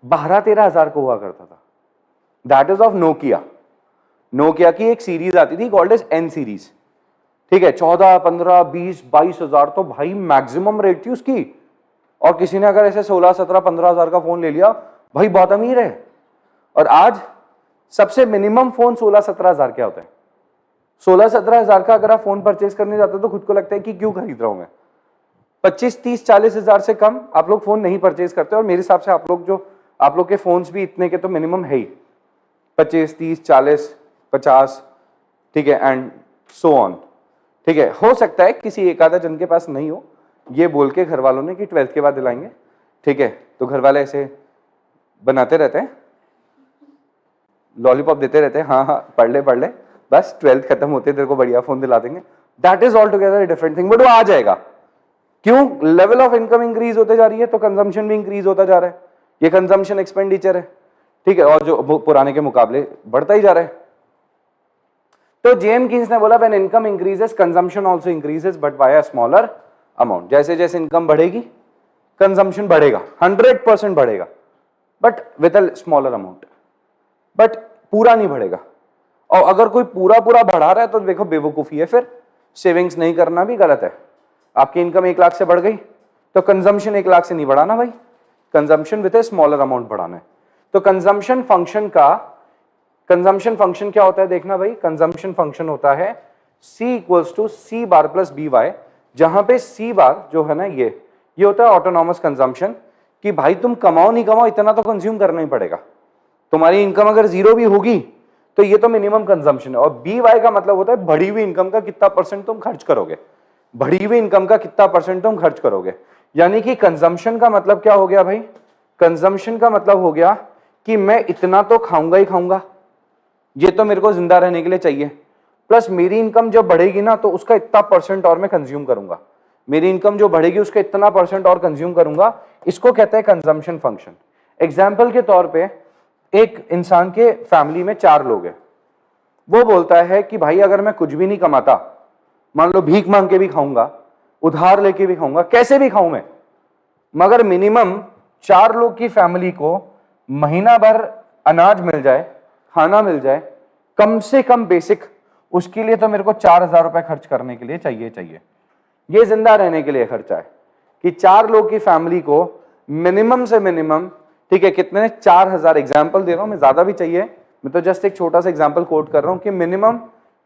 12-13 हजार को हुआ करता था, that is of Nokia. Nokia की एक सीरीज आती थी कॉल्ड एज एन सीरीज, ठीक है। 14, 15, 20, 22 हजार तो भाई मैक्सिमम रेट थी उसकी। और किसी ने अगर ऐसे 16, 17, 15 हजार का फोन ले लिया, भाई बहुत अमीर है। और आज सबसे मिनिमम फोन 16, 17 हजार क्या होता है। 16, 17 हजार का अगर आप फोन परचेज करने जाते हो तो खुद को लगता है कि क्यों खरीद रहा हूं मैं। 25, 30, 40 हजार से कम आप लोग फोन नहीं परचेज करते। और मेरे हिसाब से आप लोग के फोन्स भी इतने के तो मिनिमम है ही, 25, 30, 40, 50, ठीक है, एंड सो ऑन, ठीक है। हो सकता है किसी एक आधा जन के पास नहीं हो, ये बोल के घर वालों ने कि 12th के बाद दिलाएंगे, ठीक है। तो घर वाले ऐसे बनाते रहते हैं, लॉलीपॉप देते रहते हैं, हाँ हाँ पढ़ ले बस 12th खत्म होते तेरे को बढ़िया फोन दिला देंगे। That is all together different thing, but वो आ जाएगा। क्यों? लेवल ऑफ इनकम इंक्रीज होते जा रही है तो कंजम्पशन भी इंक्रीज होता जा रहा है। ये कंजम्पशन एक्सपेंडिचर है, ठीक है, और जो पुराने के मुकाबले बढ़ता ही जा रहा है। तो जेम कीन्स ने बोला when income increases consumption also increases but by a smaller amount. जैसे जैसे इनकम बढ़ेगी कंजम्पशन बढ़ेगा, 100% बढ़ेगा, but with a smaller amount, but पूरा नहीं बढ़ेगा। और अगर कोई पूरा पूरा बढ़ा रहा है तो देखो बेवकूफी है, फिर सेविंग्स नहीं करना भी गलत है। आपकी इनकम 1 लाख से बढ़ गई तो कंजम्पशन 1 लाख से नहीं बढ़ाना भाई, consumption with a smaller amount बढ़ाना है। तो कंजम्पशन फंक्शन क्या होता है देखना भाई। कंजम्पशन फंक्शन होता है C equals to C bar plus b Y, जहां पे C बार जो है ना ये होता है ऑटोनॉमस कंजम्पशन, कि भाई तुम कमाओ नहीं कमाओ इतना तो कंज्यूम करना ही पड़ेगा। तुम्हारी इनकम अगर 0 भी होगी तो ये तो मिनिमम कंजम्पशन है। और बी वाई का मतलब होता है बढ़ी हुई इनकम का कितना परसेंट तुम खर्च करोगे, बढ़ी हुई इनकम का कितना परसेंट तुम खर्च करोगे। यानी कि कंजम्पशन का मतलब क्या हो गया भाई, कंजम्पशन का मतलब हो गया कि मैं इतना तो खाऊंगा ही खाऊंगा, ये तो मेरे को जिंदा रहने के लिए चाहिए, प्लस मेरी इनकम जब बढ़ेगी ना तो उसका इतना परसेंट और मैं कंज्यूम करूंगा, मेरी इनकम जो बढ़ेगी उसका इतना परसेंट और कंज्यूम करूंगा। इसको कहते हैं कंजम्पशन फंक्शन। एग्जाम्पल के तौर पे एक इंसान के फैमिली में 4 लोग हैं, वो बोलता है कि भाई अगर मैं कुछ भी नहीं कमाता, मान लो भीख मांग के भी खाऊंगा, उधार लेके भी खाऊंगा, कैसे भी खाऊं मैं, मगर मिनिमम 4 लोग की फैमिली को महीना भर अनाज मिल जाए, खाना मिल जाए, कम से कम बेसिक, उसके लिए तो मेरे को 4,000 रुपए खर्च करने के लिए चाहिए। ये जिंदा रहने के लिए खर्चा है कि 4 लोग की फैमिली को मिनिमम से मिनिमम, ठीक है, कितने 4,000, एग्जाम्पल दे रहा हूं मैं, ज्यादा भी चाहिए, मैं तो जस्ट एक छोटा सा एग्जाम्पल कोट कर रहा हूं कि मिनिमम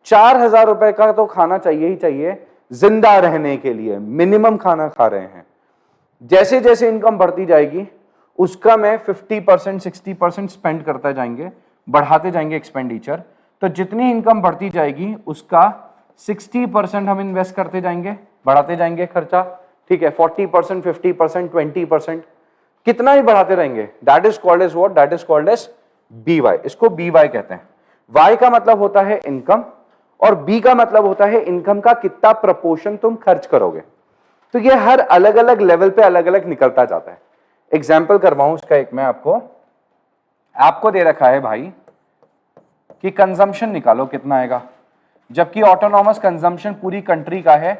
4,000 रुपए का तो खाना चाहिए ही चाहिए जिंदा रहने के लिए, मिनिमम खाना खा रहे हैं। जैसे जैसे इनकम बढ़ती जाएगी उसका मैं 50%, 60% स्पेंड करते जाएंगे, बढ़ाते जाएंगे एक्सपेंडिचर। तो जितनी इनकम बढ़ती जाएगी उसका 60% हम इन्वेस्ट करते जाएंगे, बढ़ाते जाएंगे खर्चा, ठीक है, 40%, 50%, 20%, कितना ही बढ़ाते रहेंगे। That is called as what, that is called as b Y. इसको बी वाई कहते हैं। वाई का मतलब होता है इनकम और बी का मतलब होता है इनकम का कितना प्रपोर्शन तुम खर्च करोगे। तो ये हर अलग अलग लेवल पे अलग अलग निकलता जाता है। एग्जाम्पल करवाऊं उसका एक मैं आपको दे रखा है भाई कि कंजम्पशन निकालो कितना आएगा, जबकि ऑटोनॉमस कंजम्पशन पूरी कंट्री का है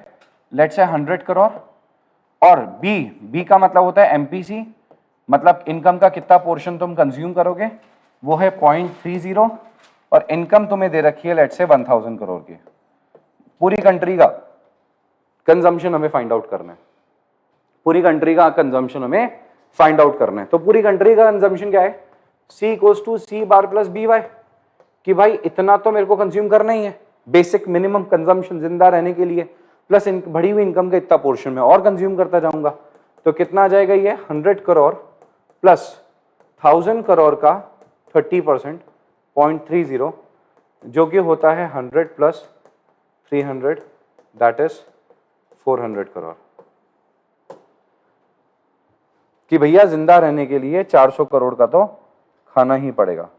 लेट्स से 100 करोड़, और बी का मतलब होता है एमपीसी, मतलब इनकम का कितना पोर्शन तुम कंज्यूम करोगे, वो है 0.30, और इनकम तुम्हें दे रखी है लेट्स से 1000 करोड़ की। पूरी कंट्री का कंजम्पशन हमें फाइंड आउट करना है, पूरी कंट्री का कंजम्पशन हमें फाइंड आउट करना है। तो पूरी कंट्री का कंजम्पशन क्या है, C equals to C bar plus b Y, कि भाई इतना तो मेरे को कंज्यूम करना ही है। बेसिक मिनिमम कंजम्पशन जिंदा रहने के लिए, प्लस बढ़ी हुई इनकम का इतना पोर्शन में और कंज्यूम करता जाऊंगा, तो कितना आ जाएगा ये 100 करोड़ प्लस 1000 करोड़ का 30% 0.30, जो कि होता है 100 प्लस 300 दैट इज 400 करोड़। कि भैया जिंदा रहने के लिए 400 करोड़ का तो खाना ही पड़ेगा।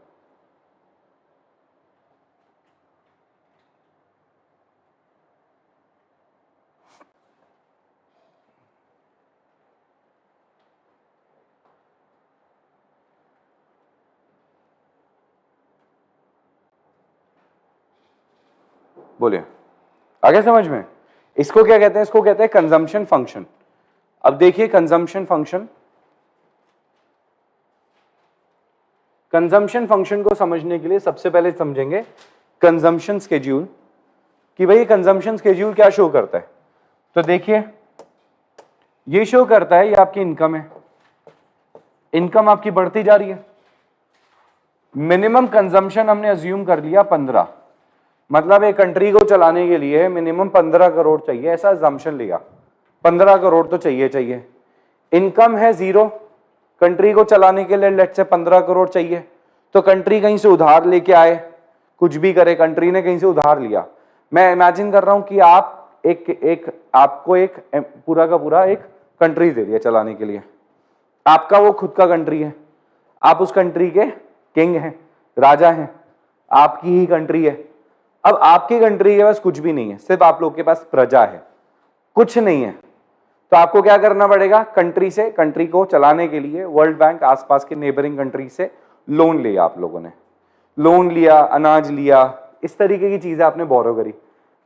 बोलिए, आगे समझ में? इसको क्या कहते हैं? इसको कहते हैं कंजम्पशन फंक्शन। अब देखिए कंजम्पशन फंक्शन, कंजम्पशन फंक्शन को समझने के लिए सबसे पहले समझेंगे कंजम्पशन स्केड्यूल, कि भाई कंजम्पशन स्केड्यूल क्या शो करता है। तो देखिए ये शो करता है, ये आपकी इनकम है, इनकम आपकी बढ़ती जा रही है, मिनिमम कंजम्पशन हमने अज्यूम कर लिया 15, मतलब एक कंट्री को चलाने के लिए मिनिमम 15 करोड़ चाहिए, ऐसा अजम्पशन लिया 15 करोड़ तो चाहिए चाहिए। इनकम है 0, कंट्री को चलाने के लिए लेट्स से 15 करोड़ चाहिए, तो कंट्री कहीं से उधार लेके आए, कुछ भी करे, कंट्री ने कहीं से उधार लिया। मैं इमेजिन कर रहा हूं कि आप आपको एक पूरा का पूरा एक कंट्री दे दिया चलाने के लिए, आपका वो खुद का कंट्री है, आप उस कंट्री के किंग हैं, राजा हैं, आपकी ही कंट्री है। अब आपकी कंट्री के पास कुछ भी नहीं है, सिर्फ आप लोग के पास प्रजा है, कुछ नहीं है, तो आपको क्या करना पड़ेगा? कंट्री से, कंट्री को चलाने के लिए वर्ल्ड बैंक, आसपास के नेबरिंग कंट्री से लोन लिया, आप लोगों ने लोन लिया, अनाज लिया, इस तरीके की चीजें आपने बोरो करी।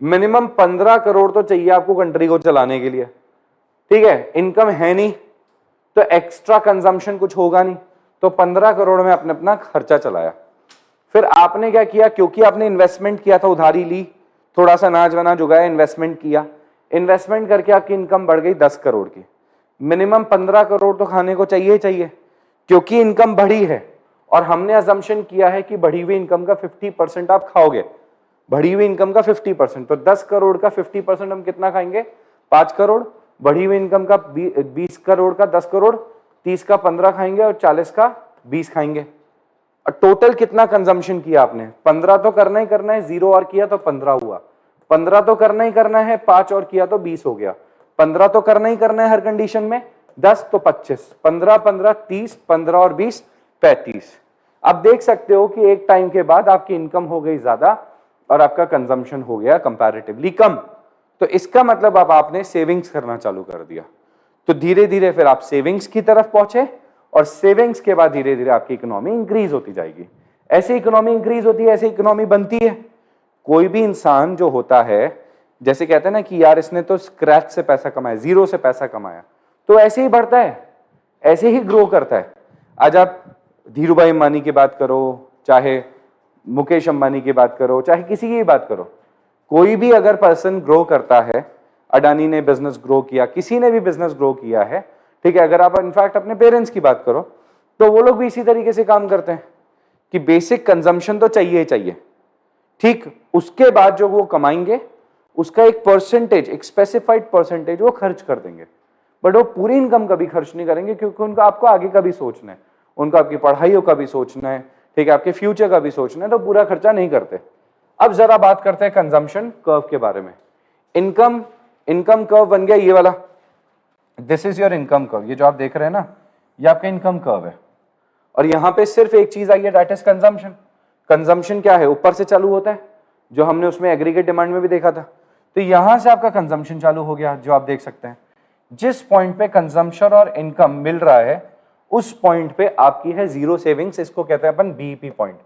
मिनिमम 15 करोड़ तो चाहिए आपको कंट्री को चलाने के लिए, ठीक है? इनकम है नहीं तो एक्स्ट्रा कंजम्पशन कुछ होगा नहीं, तो 15 करोड़ में आपने अपना खर्चा चलाया। फिर आपने क्या किया? क्योंकि आपने इन्वेस्टमेंट किया था, उधारी ली, थोड़ा सा अनाज वनाज उगाया, इन्वेस्टमेंट किया, इन्वेस्टमेंट करके आपकी इनकम बढ़ गई 10 करोड़ की, मिनिमम 15 करोड़ तो खाने को चाहिए ही चाहिए, क्योंकि इनकम बढ़ी है और हमने अजम्पशन किया है कि बढ़ी हुई इनकम का 50% आप खाओगे, बढ़ी हुई इनकम का 50%, तो 10 करोड़ का 50% हम कितना खाएंगे? 5 करोड़, बढ़ी हुई इनकम का 20 करोड़ का 10 करोड़, 30 का 15 खाएंगे और 40 का 20 खाएंगे। टोटल कितना कंजम्पशन किया आपने? 15 तो करना ही करना है, 0 और किया तो 15 हुआ, 15 तो करना ही करना है, 5 और किया तो 20 हो गया, 15 तो करना ही करना है हर कंडीशन में, 10 तो 25, 15 15 30, 15 और 20 35। अब देख सकते हो कि एक टाइम के बाद आपकी इनकम हो गई ज्यादा और आपका कंजम्पशन हो गया कंपैरेटिवली कम, तो इसका मतलब अब आपने सेविंग्स करना चालू कर दिया। तो धीरे धीरे फिर आप सेविंग्स की तरफ पहुंचे और सेविंग्स के बाद धीरे धीरे आपकी इकोनॉमी इंक्रीज होती जाएगी। ऐसे इकोनॉमी इंक्रीज होती है, ऐसे इकोनॉमी बनती है। कोई भी इंसान जो होता है, जैसे कहते हैं ना कि यार इसने तो स्क्रैच से पैसा कमाया, 0 से पैसा कमाया, तो ऐसे ही बढ़ता है, ऐसे ही ग्रो करता है। आज आप धीरूभाई अंबानी की बात करो, चाहे मुकेश अंबानी की बात करो, चाहे किसी की बात करो, कोई भी अगर पर्सन ग्रो करता है, अडानी ने बिजनेस ग्रो किया, किसी ने भी बिजनेस ग्रो किया है, ठीक है, अगर आप इनफैक्ट अपने पेरेंट्स की बात करो तो वो लोग भी इसी तरीके से काम करते हैं कि बेसिक कंजम्पशन तो चाहिए ही चाहिए, ठीक, उसके बाद जो वो कमाएंगे उसका एक परसेंटेज, एक स्पेसिफाइड परसेंटेज वो खर्च कर देंगे, बट वो पूरी इनकम कभी खर्च नहीं करेंगे, क्योंकि उनका आपको आगे का भी सोचना है, उनका आपकी पढ़ाइयों का भी सोचना है, ठीक है, आपके फ्यूचर का भी सोचना है, तो पूरा खर्चा नहीं करते। अब जरा बात करते हैं कंजम्पशन कर्व के बारे में। इनकम कर्व बन गया ये वाला, this is your income curve, ये जो आप देख रहे हैं ना, ये आपका इनकम कर्व है, और यहां पे सिर्फ एक चीज आई है, दैट इज कंजम्पशन। कंजम्पशन क्या है? ऊपर से चालू होता है, जो हमने उसमें एग्रीगेट डिमांड में भी देखा था, तो यहां से आपका कंजम्पशन चालू हो गया, जो आप देख सकते हैं। जिस पॉइंट पे कंजम्पशन और इनकम मिल रहा है उस पॉइंट पे आपकी है 0 सेविंग्स, इसको कहते हैं अपन बीईपी पॉइंट,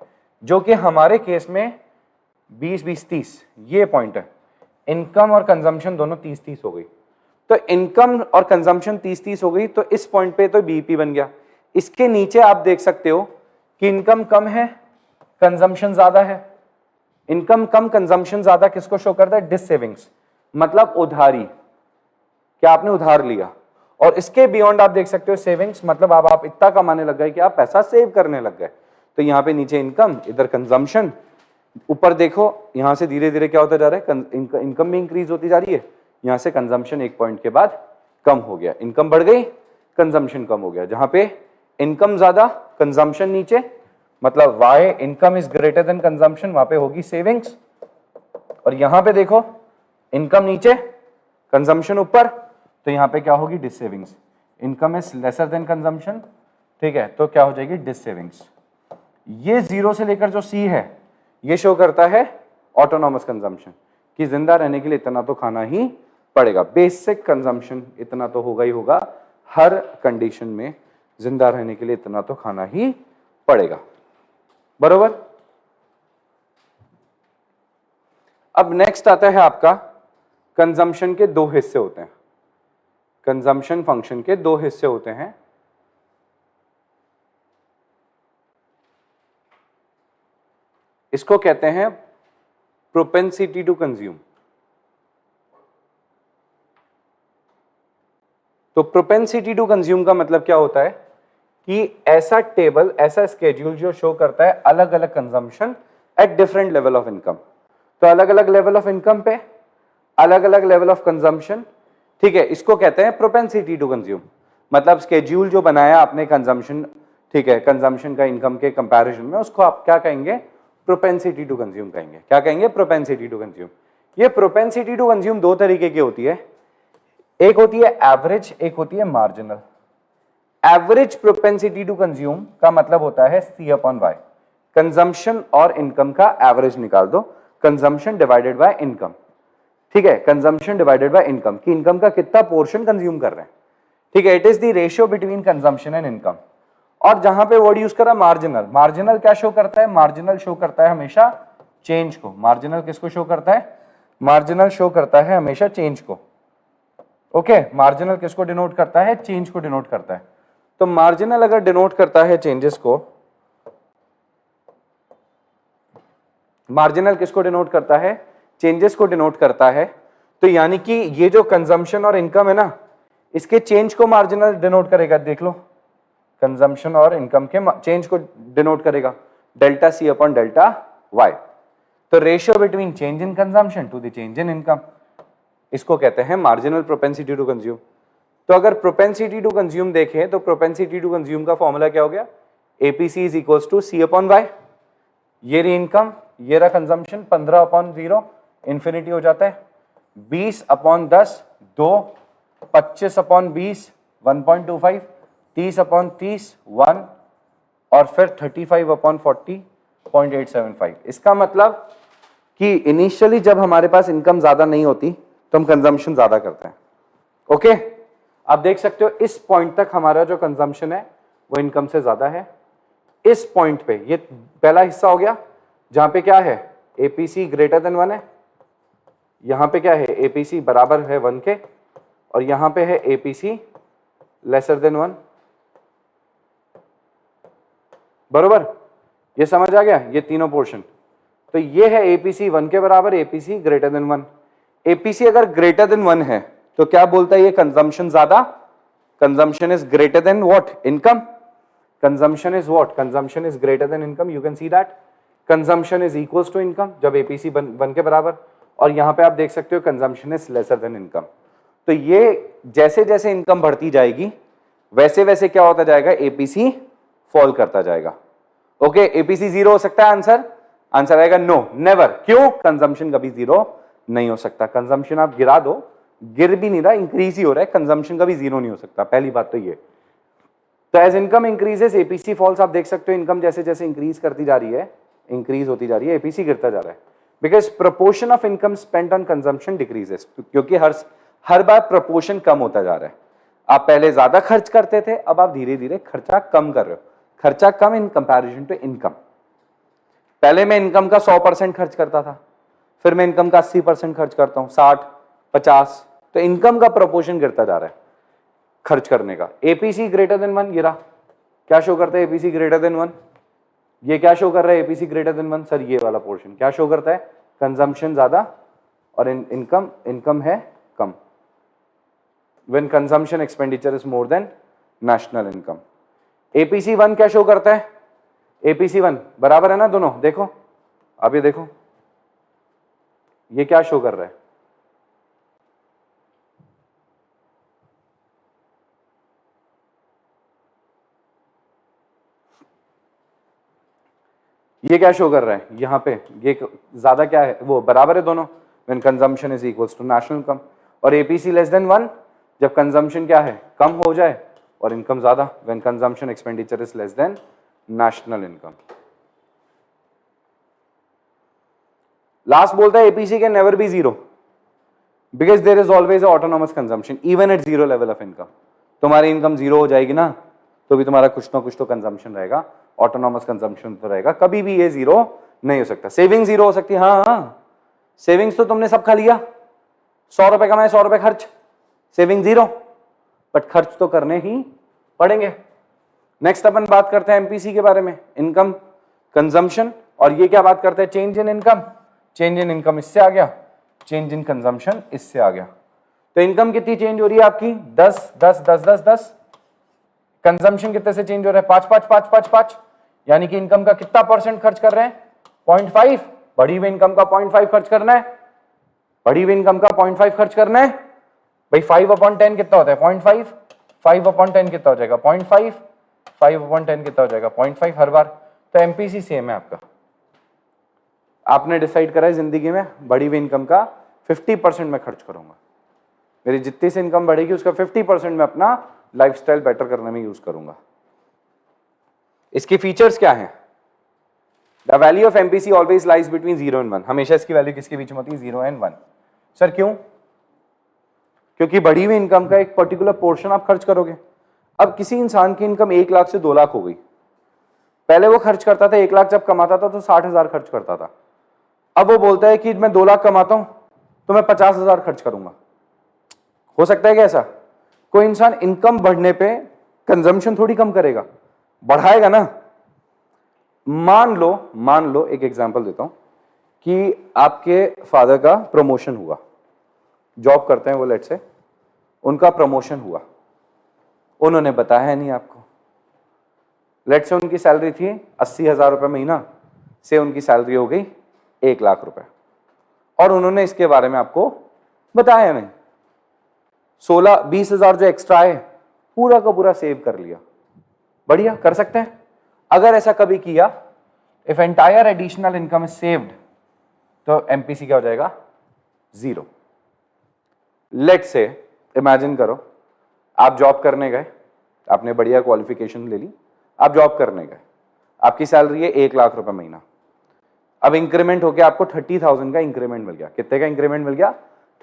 जो कि हमारे केस में 20-20-30 ये पॉइंट है। इनकम और कंजम्पशन दोनों 30-30 हो गई, तो इनकम और कंजम्पशन 30-30 हो गई, तो इस पॉइंट पे तो बीईपी बन गया। इसके नीचे आप देख सकते हो कि इनकम कम है, कंजम्पशन ज्यादा है, इनकम कम कंजम्पशन ज्यादा किसको शो करता है? डिस सेविंग्स, मतलब उधारी, क्या आपने उधार लिया। और इसके बियॉन्ड आप देख सकते हो सेविंग्स, मतलब अब आप इतना कमाने लग गए कि आप पैसा सेव करने लग गए, तो यहाँ पे नीचे इनकम, इधर कंजम्पशन, ऊपर देखो यहां से धीरे धीरे क्या होता जा रहा है, इनकम भी इंक्रीज होती जा रही है, यहां से कंजम्पशन एक पॉइंट के बाद कम हो गया, इनकम बढ़ गई, कंजम्पशन कम हो गया। जहां पे इनकम ज्यादा कंजम्पशन नीचे, मतलब Y income is greater than consumption, वहां पे होगी सेविंग्स। और यहां पे देखो इनकम नीचे कंजम्पशन ऊपर, तो यहां पे क्या होगी, dissavings. Income is lesser than consumption, ठीक है, तो क्या हो जाएगी, डिस सेविंग्स। ये 0 से लेकर जो सी है ये शो करता है ऑटोनॉमस कंजम्पशन, कि जिंदा रहने के लिए इतना तो खाना ही पड़ेगा, बेसिक कंजम्पशन इतना तो होगा ही होगा, हर कंडीशन में जिंदा रहने के लिए इतना तो खाना ही पड़ेगा, बरोबर। अब नेक्स्ट आता है आपका, कंजम्पशन के दो हिस्से होते हैं, कंजम्पशन फंक्शन के दो हिस्से होते हैं। इसको कहते हैं प्रोपेंसिटी टू कंज्यूम। तो प्रोपेंसिटी टू कंज्यूम का मतलब क्या होता है कि ऐसा टेबल, ऐसा स्केड्यूल जो शो करता है अलग अलग consumption at different level of income. तो अलग अलग लेवल ऑफ इनकम पे अलग अलग लेवल ऑफ कंजम्पशन, ठीक है, इसको कहते हैं प्रोपेंसिटी टू कंज्यूम। मतलब स्केड्यूल जो बनाया आपने कंजम्पशन, ठीक है, कंजम्पशन का इनकम के कंपैरिजन में, उसको आप क्या कहेंगे, प्रोपेंसिटी टू कंज्यूम कहेंगे। क्या कहेंगे, प्रोपेंसिटी टू कंज्यूम। ये प्रोपेंसिटी टू कंज्यूम दो तरीके की होती है, एक होती है एवरेज, एक होती है marginal. Average propensity to consume का मतलब होता है सी अपॉन वाई, कंजम्पशन और इनकम का एवरेज निकाल दो, कंजम्पशन डिवाइडेड बाय इनकम, ठीक है, कंजम्पशन डिवाइडेड बाय इनकम, कि इनकम का कितना पोर्शन कंज्यूम कर रहे हैं, ठीक है, it is the ratio between consumption and income. और जहां पे वर्ड यूज करा मार्जिनल, मार्जिनल क्या शो करता है, मार्जिनल शो करता है हमेशा चेंज को। मार्जिनल किसको शो करता है, मार्जिनल शो करता है हमेशा चेंज को, ओके। मार्जिनल किसको डिनोट करता है, चेंज को डिनोट करता है। तो मार्जिनल अगर डिनोट करता है चेंजेस को, मार्जिनल किसको डिनोट करता है, चेंजेस को डिनोट करता है, तो यानी कि ये जो कंजम्पशन और इनकम है ना, इसके चेंज को मार्जिनल डिनोट करेगा। देख लो, कंजम्पशन और इनकम के चेंज को डिनोट करेगा, delta c upon delta y. तो ratio between change in consumption to the change in income, इसको कहते हैं मार्जिनल प्रोपेंसिटी टू कंज्यूम। तो अगर प्रोपेंसिटी टू कंज्यूम देखें तो प्रोपेंसिटी टू कंज्यूम का फॉर्मूला क्या हो गया, APC is equals to C upon Y. ये रही इनकम, ये रहा कंजम्पशन, 15 अपॉन 0 इंफिनिटी हो जाता है, 20 अपॉन 10 2, 25 अपॉन 20 1.25, 30 अपॉन 30 1, और फिर 35 अपॉन 40 0.875। इसका मतलब कि इनिशियली जब हमारे पास इनकम ज्यादा नहीं होती तो हम कंजम्पशन ज्यादा करते हैं, ओके। आप देख सकते हो इस पॉइंट तक हमारा जो कंजम्पशन है वो इनकम से ज्यादा है। इस पॉइंट पे ये पहला हिस्सा हो गया जहां पे क्या है, एपीसी ग्रेटर देन 1 है, यहां पे क्या है, एपीसी बराबर है 1 के, और यहां पे है एपीसी लेसर देन 1, बरोबर। ये समझ आ गया, ये तीनों पोर्शन। तो ये है एपीसी 1 के बराबर, एपीसी ग्रेटर देन 1। एपीसी अगर ग्रेटर देन 1 है तो क्या बोलता है, ये कंजम्पशन ज्यादा, consumption is greater than what, income. Consumption is what, consumption is greater than income, you can see that. Consumption is equals to income जब एपीसी 1 के बराबर, और यहां पे आप देख सकते हो consumption is lesser then income. तो ये जैसे जैसे इनकम बढ़ती जाएगी वैसे वैसे क्या होता जाएगा, एपीसी फॉल करता जाएगा, ओके। एपीसी 0 हो सकता है, आंसर, आंसर आएगा नो, नेवर। क्यों, कंजम्पशन कभी 0 नहीं हो सकता। कंजम्पशन आप गिरा दो, गिर भी नहीं रहा, इंक्रीज ही हो रहा है, कंजम्पशन कभी 0 नहीं हो सकता, पहली बात तो ये। तो as income increases APC falls, आप देख सकते हो इनकम जैसे जैसे इंक्रीज करती जा रही है, इंक्रीज होती जा रही है, एपीसी गिरता जा रहा है, because proportion of income spent on consumption decreases, क्योंकि हर बार प्रोपोर्शन कम होता जा रहा है। आप पहले ज्यादा खर्च करते थे, अब आप धीरे धीरे खर्चा कम कर रहे हो, खर्चा कम इन कंपैरिजन टू इनकम। पहले मैं इनकम का 100% खर्च करता था, फिर मैं इनकम का 80% खर्च करता हूं, 60 50, तो इनकम का प्रोपोर्शन गिरता जा रहा है खर्च करने का। एपीसी ग्रेटर देन 1, ये रहा, क्या शो करता है, एपीसी ग्रेटर देन 1। ये क्या शो कर रहा है, एपीसी ग्रेटर देन 1, सर ये वाला पोर्शन क्या शो करता है, कंजम्पशन ज्यादा और इनकम है कम, when consumption expenditure is more than national income. APC 1 क्या शो करता है, एपीसी 1 बराबर है ना दोनों, देखो अब ये देखो, ये क्या शो कर रहा है, ये क्या शो कर रहा है यहाँ पे, ये ज्यादा क्या है, वो बराबर है दोनों, when consumption is equals to national income. और एपीसी लेस देन 1 जब कंजम्पशन क्या है, कम हो जाए, और इनकम ज्यादा, when consumption expenditure is less than national income. Last बोलता है APC can never be zero because there is always autonomous consumption even at zero level of income. तुम्हारी इनकम जीरो हो जाएगी ना, तो भी तुम्हारा कुछ ना कुछ तो कंजम्पशन रहेगा, ऑटोनॉमस कंजम्पशन तो रहेगा, कभी भी ये जीरो नहीं हो सकता। सेविंग जीरो हो सकती है, हाँ सेविंग्स तो तुमने सब खा लिया, 100 रुपए कमाए 100 रुपए खर्च, सेविंग जीरो, बट खर्च तो करने ही पड़ेंगे। नेक्स्ट अपन बात करते हैं एमपीसी के बारे में, इनकम कंजम्पशन, और ये क्या बात करते हैं, change in income. Change in income इससे आ गया, चेंज इन कंजम्पशन इससे आ गया। तो इनकम कितनी चेंज हो रही है आपकी, 10 10 10 10 10। कंजम्पशन कितने से चेंज हो रहा है, 5 5 5 5 5, यानी कि इनकम का कितना परसेंट खर्च कर रहे हैं, 0.5। बढ़ी हुई इनकम का 0.5 खर्च करना है, बढ़ी हुई इनकम का 0.5 खर्च करना है। भाई 5/10 कितना होता है, 0.5, 5/10 कितना हो जाएगा, 0.5, 5/10 कितना हो जाएगा, 0.5 हर बार। तो एमपीसी सेम है आपका, आपने डिसाइड करा है जिंदगी में बढ़ी हुई इनकम का 50% में खर्च करूंगा, मेरी जितनी से इनकम बढ़ेगी उसका 50% में अपना लाइफस्टाइल बेटर करने में यूज करूंगा। इसकी फीचर्स क्या हैं, the value of MPC always lies between 0 and 1, हमेशा इसकी वैल्यू किसके बीच में होती है, 0 एंड 1। सर क्यों, क्योंकि बढ़ी हुई इनकम का एक पर्टिकुलर पोर्शन आप खर्च करोगे। अब किसी इंसान की इनकम 1 लाख से 2 लाख हो गई, पहले वो खर्च करता था 1 लाख जब कमाता था तो 60,000 खर्च करता था, अब वो बोलता है कि मैं 2 लाख कमाता हूं तो मैं 50,000 खर्च करूंगा। हो सकता है क्या ऐसा, कोई इंसान इनकम बढ़ने पे कंजम्पशन थोड़ी कम करेगा, बढ़ाएगा ना। मान लो एक एग्जांपल देता हूं कि आपके फादर का प्रमोशन हुआ, जॉब करते हैं वो, लेट से उनका प्रमोशन हुआ, उन्होंने बताया नहीं आपको। लेट से उनकी सैलरी थी 80,000 रुपये महीना, से उनकी सैलरी हो गई 1 लाख रुपए, और उन्होंने इसके बारे में आपको बताया नहीं। 16-20,000 जो एक्स्ट्रा है पूरा का पूरा सेव कर लिया, बढ़िया, कर सकते हैं। अगर ऐसा कभी किया, if entire additional income is saved, तो एमपीसी क्या हो जाएगा, 0। लेट से इमेजिन करो आप जॉब करने गए, आपने बढ़िया क्वालिफिकेशन ले ली, आप जॉब करने गए, आपकी सैलरी है 1 लाख रुपए महीना, अब इंक्रीमेंट होकर आपको 30,000 का इंक्रीमेंट मिल गया। कितने का इंक्रीमेंट मिल गया,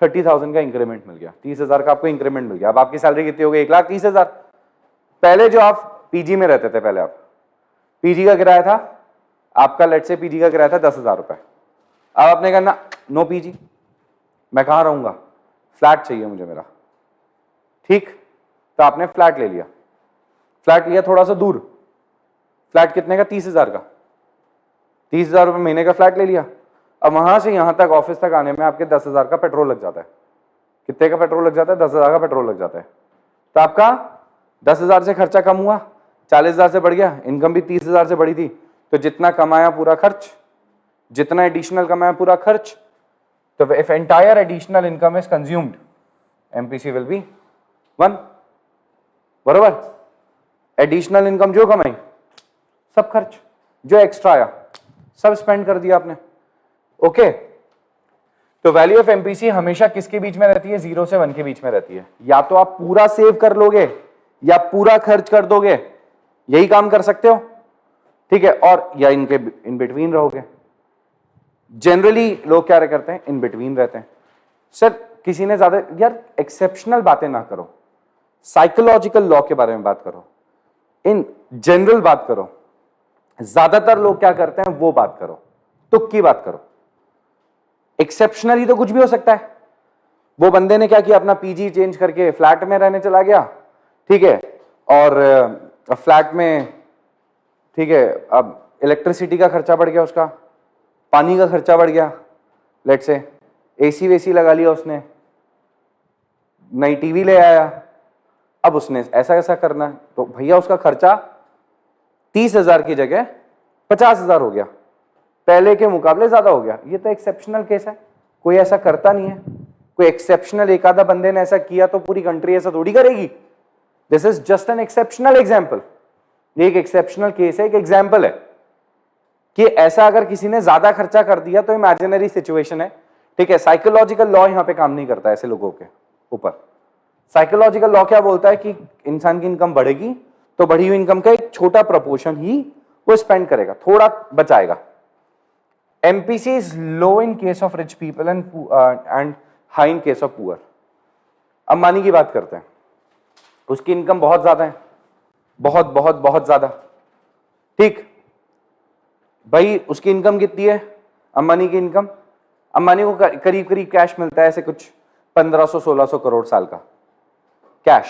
30,000 का इंक्रीमेंट मिल गया, 30,000 का आपको इंक्रीमेंट मिल गया। अब आपकी सैलरी कितनी हो गई, 1,30,000। पहले जो आप पीजी में रहते थे, पहले आप पीजी का किराया था आपका, लेट से पीजी का किराया था 10,000 रुपए। अब आपने कहा ना, नो पीजी, मैं कहाँ रहूंगा, फ्लैट चाहिए मुझे मेरा, ठीक, तो आपने फ्लैट ले लिया। फ्लैट लिया थोड़ा सा दूर, फ्लैट कितने का, 30,000 का, 30,000 रुपये महीने का फ्लैट ले लिया। अब वहां से यहां तक ऑफिस तक आने में आपके 10,000 का पेट्रोल लग जाता है। कितने का पेट्रोल लग जाता है, 10,000 का पेट्रोल लग जाता है। तो आपका 10,000 से खर्चा कम हुआ, 40,000 से बढ़ गया, इनकम भी 30,000 से बढ़ी थी, तो जितना कमाया पूरा खर्च, जितना एडिशनल कमाया पूरा खर्च। तो if entire additional income is consumed, MPC will be 1, बरोबर। एडिशनल इनकम जो कमाई, सब खर्च, जो एक्स्ट्रा आया सब स्पेंड कर दिया आपने, ओके। तो वैल्यू ऑफ एमपीसी हमेशा किसके बीच में रहती है, 0 से 1 के बीच में रहती है। या तो आप पूरा सेव कर लोगे या पूरा खर्च कर दोगे, यही काम कर सकते हो, ठीक है, और या इनके इन बिटवीन रहोगे। जनरली लोग क्या करते हैं, इन बिटवीन रहते हैं। सर किसी ने ज्यादा, यार एक्सेप्शनल बातें ना करो, साइकोलॉजिकल लॉ के बारे में बात करो, इन जनरल बात करो। ज्यादातर लोग क्या करते हैं वो बात करो, तुक की बात करो। एक्सेप्शनली तो कुछ भी हो सकता है। वो बंदे ने क्या किया, अपना पीजी चेंज करके फ्लैट में रहने चला गया, ठीक है, और फ्लैट में, ठीक है, अब इलेक्ट्रिसिटी का खर्चा बढ़ गया, उसका पानी का खर्चा बढ़ गया, लेट से एसी वेसी लगा लिया उसने, नई टीवी ले आया। अब उसने ऐसा ऐसा करना है, तो भैया उसका खर्चा 30,000 की जगह 50,000 हो गया। पहले के मुकाबले ज्यादा हो गया। ये तो एक्सेप्शनल केस है, कोई ऐसा करता नहीं है। कोई एक्सेप्शनल एक आधा बंदे ने ऐसा किया तो पूरी कंट्री ऐसा थोड़ी करेगी। This is just an exceptional example. ये एक एक्सेप्शनल केस है, एक एग्जाम्पल है कि ऐसा अगर किसी ने ज्यादा खर्चा कर दिया तो इमेजिनरी सिचुएशन है, ठीक है। साइकोलॉजिकल लॉ यहां पे काम नहीं करता ऐसे लोगों के ऊपर। साइकोलॉजिकल लॉ क्या बोलता है कि इंसान की इनकम बढ़ेगी तो बढ़ी हुई इनकम का एक छोटा प्रपोर्शन ही वो स्पेंड करेगा, थोड़ा बचाएगा। MPC is low in case of rich people and high in case of poor. Ambani की बात करते हैं, उसकी इनकम बहुत ज्यादा है, बहुत बहुत बहुत ज्यादा, ठीक भाई। उसकी इनकम कितनी है अंबानी की इनकम? अंबानी को करीब करीब कैश मिलता है ऐसे कुछ 1500-1600 करोड़ साल का कैश,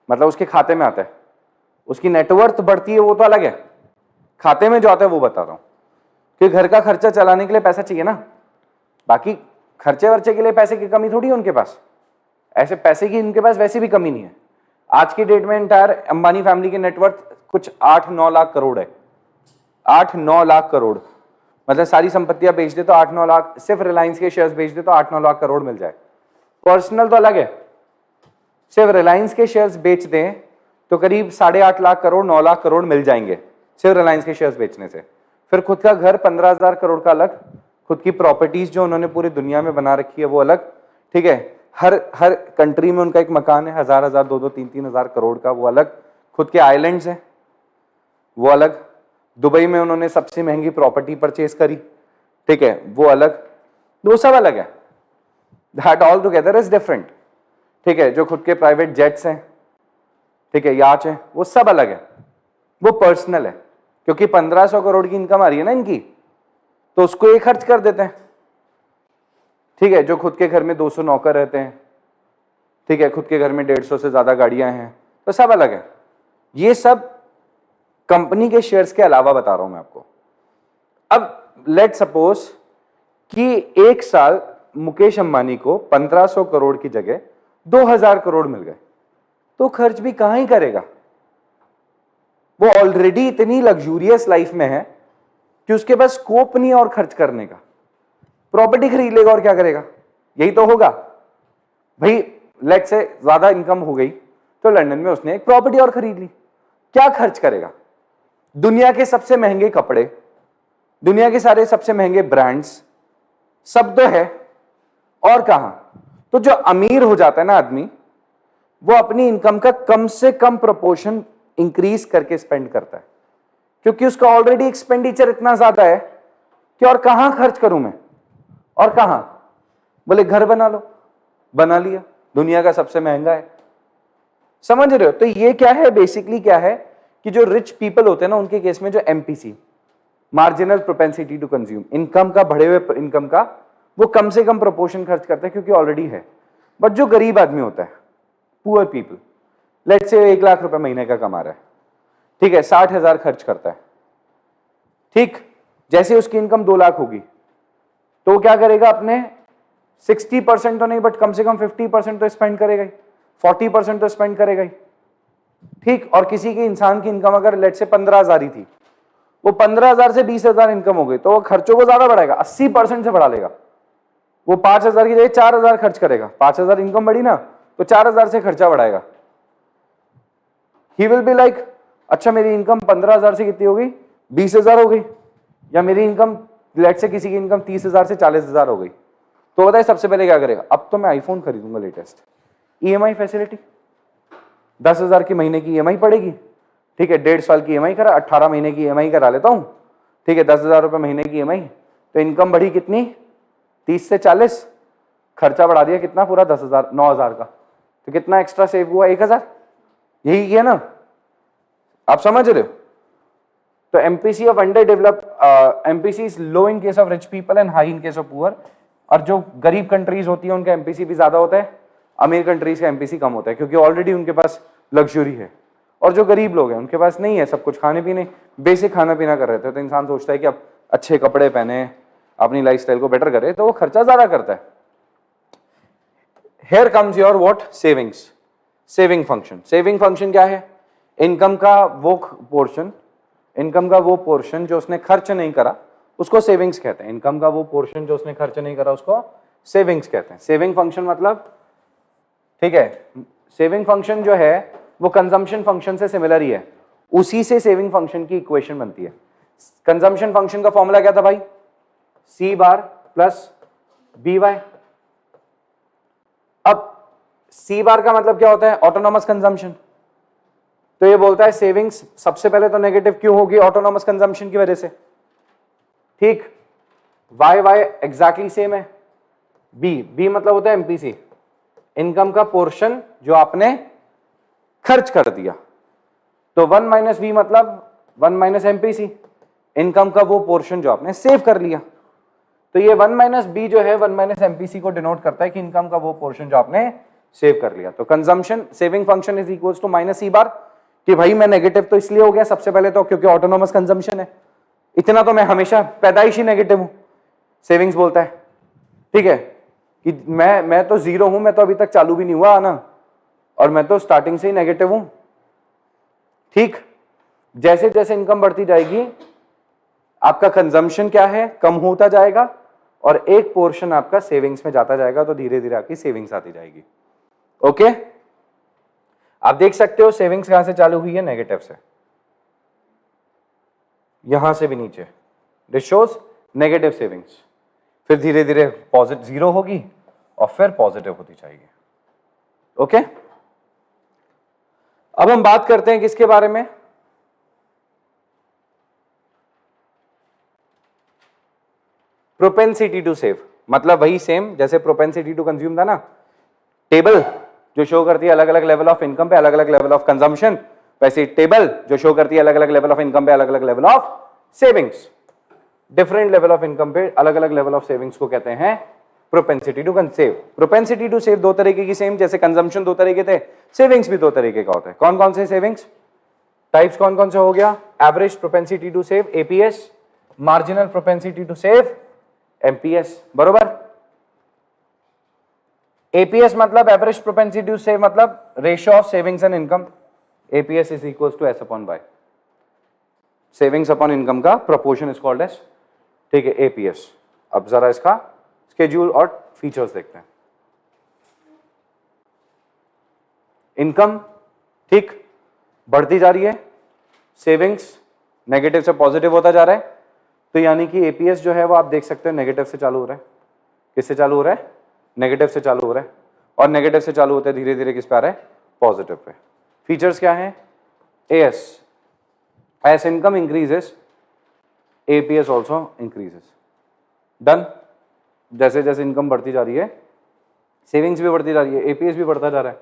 मतलब उसके खाते में आता है। उसकी नेटवर्थ बढ़ती है वो तो अलग है, खाते में जो आता है वो बता रहा हूं। कि घर का खर्चा चलाने के लिए पैसा चाहिए ना, बाकी खर्चे वर्चे के लिए पैसे की कमी थोड़ी है उनके पास। ऐसे पैसे की उनके पास वैसे भी कमी नहीं है। आज की डेट में एंटायर अंबानी फैमिली की नेटवर्थ कुछ 8-9 लाख करोड़ है। 8-9 लाख करोड़, मतलब सारी संपत्तियां बेच दे तो 8-9 लाख, सिर्फ रिलायंस के शेयर्स बेच दे तो 8-9 लाख करोड़ मिल जाए। पर्सनल तो अलग है, सिर्फ रिलायंस के शेयर्स बेच दें तो करीब 8.5 लाख करोड़ 9 लाख करोड़ मिल जाएंगे सिर्फ रिलायंस के शेयर्स बेचने से। फिर खुद का घर 15,000 करोड़ का अलग, खुद की प्रॉपर्टीज जो उन्होंने पूरी दुनिया में बना रखी है वो अलग, ठीक है। हर कंट्री में उनका एक मकान है 1,000 2,000 3,000 3,000 करोड़ का, वो अलग। खुद के आइलैंड्स हैं वो अलग। दुबई में उन्होंने सबसे महंगी प्रॉपर्टी परचेज करी, ठीक है, वो अलग। वो सब अलग है, that all together is different, ठीक है। जो खुद के प्राइवेट जेट्स हैं, ठीक है, याच हैं, वो सब अलग है, वो पर्सनल है। क्योंकि 1500 करोड़ की इनकम आ रही है ना इनकी, तो उसको ये खर्च कर देते हैं, ठीक है। जो खुद के घर में 200 नौकर रहते हैं, ठीक है, खुद के घर में 150 से ज्यादा गाड़ियां हैं, तो सब अलग है। ये सब कंपनी के शेयर्स के अलावा बता रहा हूं मैं आपको। अब लेट सपोज कि एक साल मुकेश अंबानी को 1500 करोड़ की जगह 2000 करोड़ मिल गए, तो खर्च भी कहां ही करेगा। वो ऑलरेडी इतनी लग्जूरियस लाइफ में है कि उसके पास स्कोप नहीं है और खर्च करने का। प्रॉपर्टी खरीद लेगा और क्या करेगा, यही तो होगा भाई। लेट से ज्यादा इनकम हो गई तो लंदन में उसने एक प्रॉपर्टी और खरीद ली, क्या खर्च करेगा। दुनिया के सबसे महंगे कपड़े, दुनिया के सारे सबसे महंगे ब्रांड्स सब तो है, और कहां। तो जो अमीर हो जाता है ना आदमी, वो अपनी इनकम का कम से कम प्रोपोर्शन इंक्रीज करके स्पेंड करता है, क्योंकि उसका ऑलरेडी एक्सपेंडिचर इतना ज्यादा है कि और कहां खर्च करूं मैं, और कहां। बोले घर बना लो, बना लिया, दुनिया का सबसे महंगा है, समझ रहे हो। तो ये क्या है, बेसिकली क्या है कि जो रिच पीपल होते हैं ना, उनके केस में जो MPC, marginal propensity to consume, income का, बढ़े हुए इनकम का वो कम से कम प्रोपोर्शन खर्च करते हैं क्योंकि ऑलरेडी है। बट जो गरीब आदमी होता है, poor people, let's say 1 lakh रुपए महीने का कमा रहा है, ठीक है, 60,000 खर्च करता है, ठीक। जैसे उसकी इनकम 2 लाख होगी तो वो क्या करेगा, अपने 60% तो नहीं बट कम से कम 50% तो स्पेंड करेगा ही, 40% तो स्पेंड करेगा ही, ठीक। और किसी की इंसान की इनकम अगर लेट से 15,000 ही थी, वो 15,000 से 20,000 इनकम हो गई तो वो खर्चों को ज्यादा बढ़ाएगा, 80% से बढ़ा लेगा। वो 5,000 की जगह 4,000 खर्च करेगा, 5,000 इनकम बढ़ी ना तो 4,000 से खर्चा बढ़ाएगा। ही विल बी लाइक, अच्छा मेरी इनकम 15,000 से कितनी हो गई, 20,000 हो गई, या मेरी इनकम लेट से किसी की इनकम 30,000 से 40,000 हो गई, तो बताइए सबसे पहले क्या करेगा, अब तो मैं आईफोन खरीदूंगा लेटेस्ट। ईएमआई फैसिलिटी, 10,000 की महीने की ईएमआई पड़ेगी, ठीक है, 1.5 साल की ईएमआई करा, 18 महीने की ईएमआई करा लेता हूं, ठीक है, 10,000 रुपए महीने की ईएमआई, तो इनकम बढ़ी कितनी, 30 से 40, खर्चा बढ़ा दिया कितना, पूरा 10,000, 9,000 का, तो कितना एक्स्ट्रा सेव हुआ, 1,000। यही किया ना, आप समझ रहे हो। तो MPC of under develop, MPC is low in case of rich people and high in case of poor. और जो गरीब कंट्रीज होती है उनका एमपीसी भी ज्यादा होता है, अमीर कंट्रीज का एमपीसी कम होता है, क्योंकि ऑलरेडी उनके पास लग्जरी है। और जो गरीब लोग हैं उनके पास नहीं है, सब कुछ खाने पीने, बेसिक खाना पीना कर रहे थे, तो इंसान सोचता है कि अब अच्छे कपड़े पहने, अपनी लाइफस्टाइल को बेटर करे, तो वो खर्चा ज्यादा करता है। Here comes your what? Saving function. Saving function क्या है, इनकम का वो पोर्शन इनकम का वो पोर्शन जो उसने खर्च नहीं करा उसको सेविंग्स कहते हैं। इनकम का वो पोर्शन जो उसने खर्च नहीं करा उसको सेविंग्स कहते हैं। सेविंग फंक्शन मतलब, ठीक है, सेविंग फंक्शन जो है वो कंजम्पशन फंक्शन से सिमिलर ही है, उसी से सेविंग फंक्शन की इक्वेशन बनती है। कंजम्पशन फंक्शन का फॉर्मूला क्या था भाई? सी बार प्लस बी वाई। अब सी बार का मतलब क्या होता है? Autonomous consumption. तो ये बोलता है सेविंग्स सबसे पहले तो नेगेटिव क्यों होगी? ऑटोनॉमस कंजम्पशन की वजह से, ठीक। वाई वाई एग्जैक्टली सेम है। बी, बी मतलब होता है एमपीसी, इनकम का पोर्शन जो आपने खर्च कर दिया। तो 1 माइनस बी मतलब 1 माइनस एमपीसी, इनकम का वो पोर्शन जो आपने सेव कर लिया। तो ये 1 माइनस बी जो है 1 माइनस एमपीसी को डिनोट करता है कि इनकम का वो पोर्शन जो आपने सेव कर लिया। तो consumption saving function is equals to minus C bar, कि भाई मैं नेगेटिव तो इसलिए हो गया सबसे पहले तो क्योंकि ऑटोनॉमस कंजम्पशन है, इतना तो मैं हमेशा पैदाइशी नेगेटिव हूं, सेविंग्स बोलता है, ठीक है, कि मैं तो जीरो हूं, मैं तो अभी तक चालू भी नहीं हुआ ना, और मैं तो स्टार्टिंग से ही नेगेटिव हूं, ठीक। जैसे जैसे इनकम बढ़ती जाएगी आपका कंजम्पशन क्या है? कम होता जाएगा और एक पोर्शन आपका सेविंग्स में जाता जाएगा, तो धीरे धीरे आपकी सेविंग्स आती जाएगी। ओके, आप देख सकते हो सेविंग्स कहां से चालू हुई है? नेगेटिव से, यहां से भी नीचे, दिस शोज नेगेटिव सेविंग्स, फिर धीरे धीरे पॉजिटिव जीरो होगी और फिर पॉजिटिव होती जाएगी। ओके, अब हम बात करते हैं किसके बारे में? प्रोपेंसिटी टू सेव, मतलब वही सेम जैसे प्रोपेंसिटी टू कंज्यूम था ना, टेबल जो शो करती है अलग अलग लेवल ऑफ इनकम पे अलग अलग लेवल ऑफ कंजम्पशन, वैसे टेबल जो शो करती है अलग अलग लेवल ऑफ इनकम पे अलग अलग level of savings. Different level of income पे अलग अलग लेवल ऑफ सेविंग्स को कहते हैं propensity to save. Propensity to save दो तरीके की सेम, जैसे कंजम्पशन दो तरीके थे, सेविंग्स भी दो तरीके का होता है। कौन कौन से सेविंग्स टाइप्स कौन कौन से हो गया? Average propensity to save APS, marginal propensity to save MPS, बरोबर। एपीएस मतलब एवरेज प्रोपेंसिटी टू सेव मतलब ratio of savings and income, APS is equals to S upon Y, savings upon income का proportion is called S, ठीक है, APS. अब जरा इसका schedule और फीचर्स देखते हैं। इनकम, ठीक, बढ़ती जा रही है, सेविंग्स नेगेटिव से पॉजिटिव होता जा रहा है, तो यानी कि एपीएस जो है वो आप देख सकते हो नेगेटिव से चालू हो रहा है। किससे चालू हो रहा है? नेगेटिव से चालू हो रहा है, और नेगेटिव से चालू होते धीरे धीरे किस पे आ रहा है? Positive pay. फीचर्स क्या है? As, S income increases APS also increases. Done. जैसे जैसे इनकम बढ़ती जा रही है सेविंग्स भी बढ़ती जा रही है, एपीएस भी बढ़ता जा रहा है।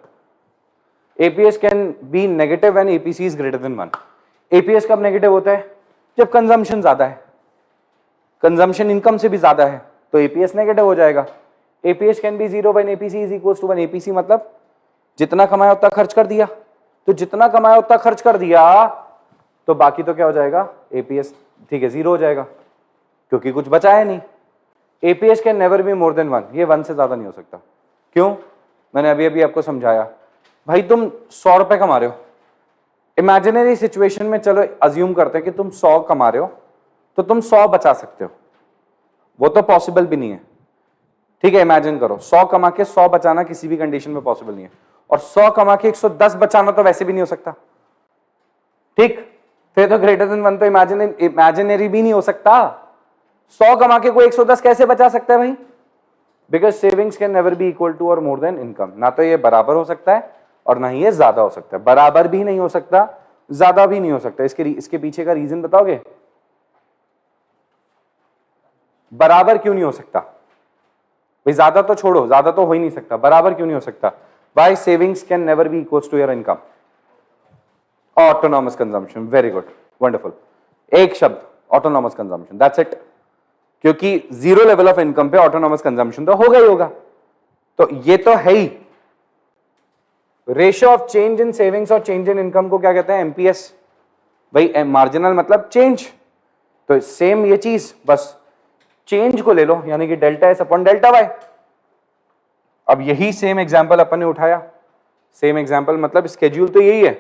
APS can B negative when APC is greater than 1। APS कब नेगेटिव होता है? जब कंजम्पशन ज्यादा है, कंजम्पशन इनकम से भी ज्यादा है, तो एपीएस नेगेटिव हो जाएगा। APS can be 0 when APC is equals to 1। APC मतलब जितना कमाया उतना खर्च कर दिया, तो जितना कमाया उतना खर्च कर दिया, तो बाकी तो क्या हो जाएगा? एपीएस, ठीक है, 0 हो जाएगा, क्योंकि कुछ बचा है नहीं। APS can never be more than 1, ये 1 से ज्यादा नहीं हो सकता। क्यों? मैंने अभी अभी आपको समझाया। भाई तुम 100 रुपए कमा रहे हो, इमेजिनरी सिचुएशन में चलो अज्यूम करते हैं कि तुम 100 कमा रहे हो, तो तुम 100 बचा सकते हो, वो तो पॉसिबल भी नहीं है, ठीक है। इमेजिन करो 100 कमा के 100 बचाना किसी भी कंडीशन में पॉसिबल नहीं है, और 100 कमा के 110 बचाना तो वैसे भी नहीं हो सकता, ठीक। फिर तो ग्रेटर देन 1 तो इमेजिनरी भी नहीं हो सकता। 100 कमा के कोई 110 कैसे बचा सकता है भाई? Because savings can never be equal to और मोर देन इनकम। ना तो ये बराबर हो सकता है और ना ही ये ज्यादा हो सकता है। बराबर भी नहीं हो सकता, ज्यादा भी नहीं हो सकता। इसके पीछे का रीजन बताओगे? बराबर क्यों नहीं हो सकता भाई? ज्यादा तो छोड़ो, ज्यादा तो हो ही नहीं सकता, बराबर क्यों नहीं हो सकता? Why savings can never be equals to your income? Autonomous consumption, very good, wonderful. एक शब्द autonomous consumption, that's it. क्योंकि जीरो लेवल ऑफ इनकम पे ऑटोनॉमस कंजम्पशन तो होगा ही होगा, तो ये तो है ही। Ratio of change in savings और चेंज इन इनकम को क्या कहते हैं? एमपीएस। भाई मार्जिनल मतलब चेंज, तो सेम ये चीज, बस चेंज को ले लो, यानी कि delta S upon delta Y. अब यही सेम एग्जांपल अपन ने उठाया, सेम एग्जांपल मतलब स्केड्यूल तो यही है,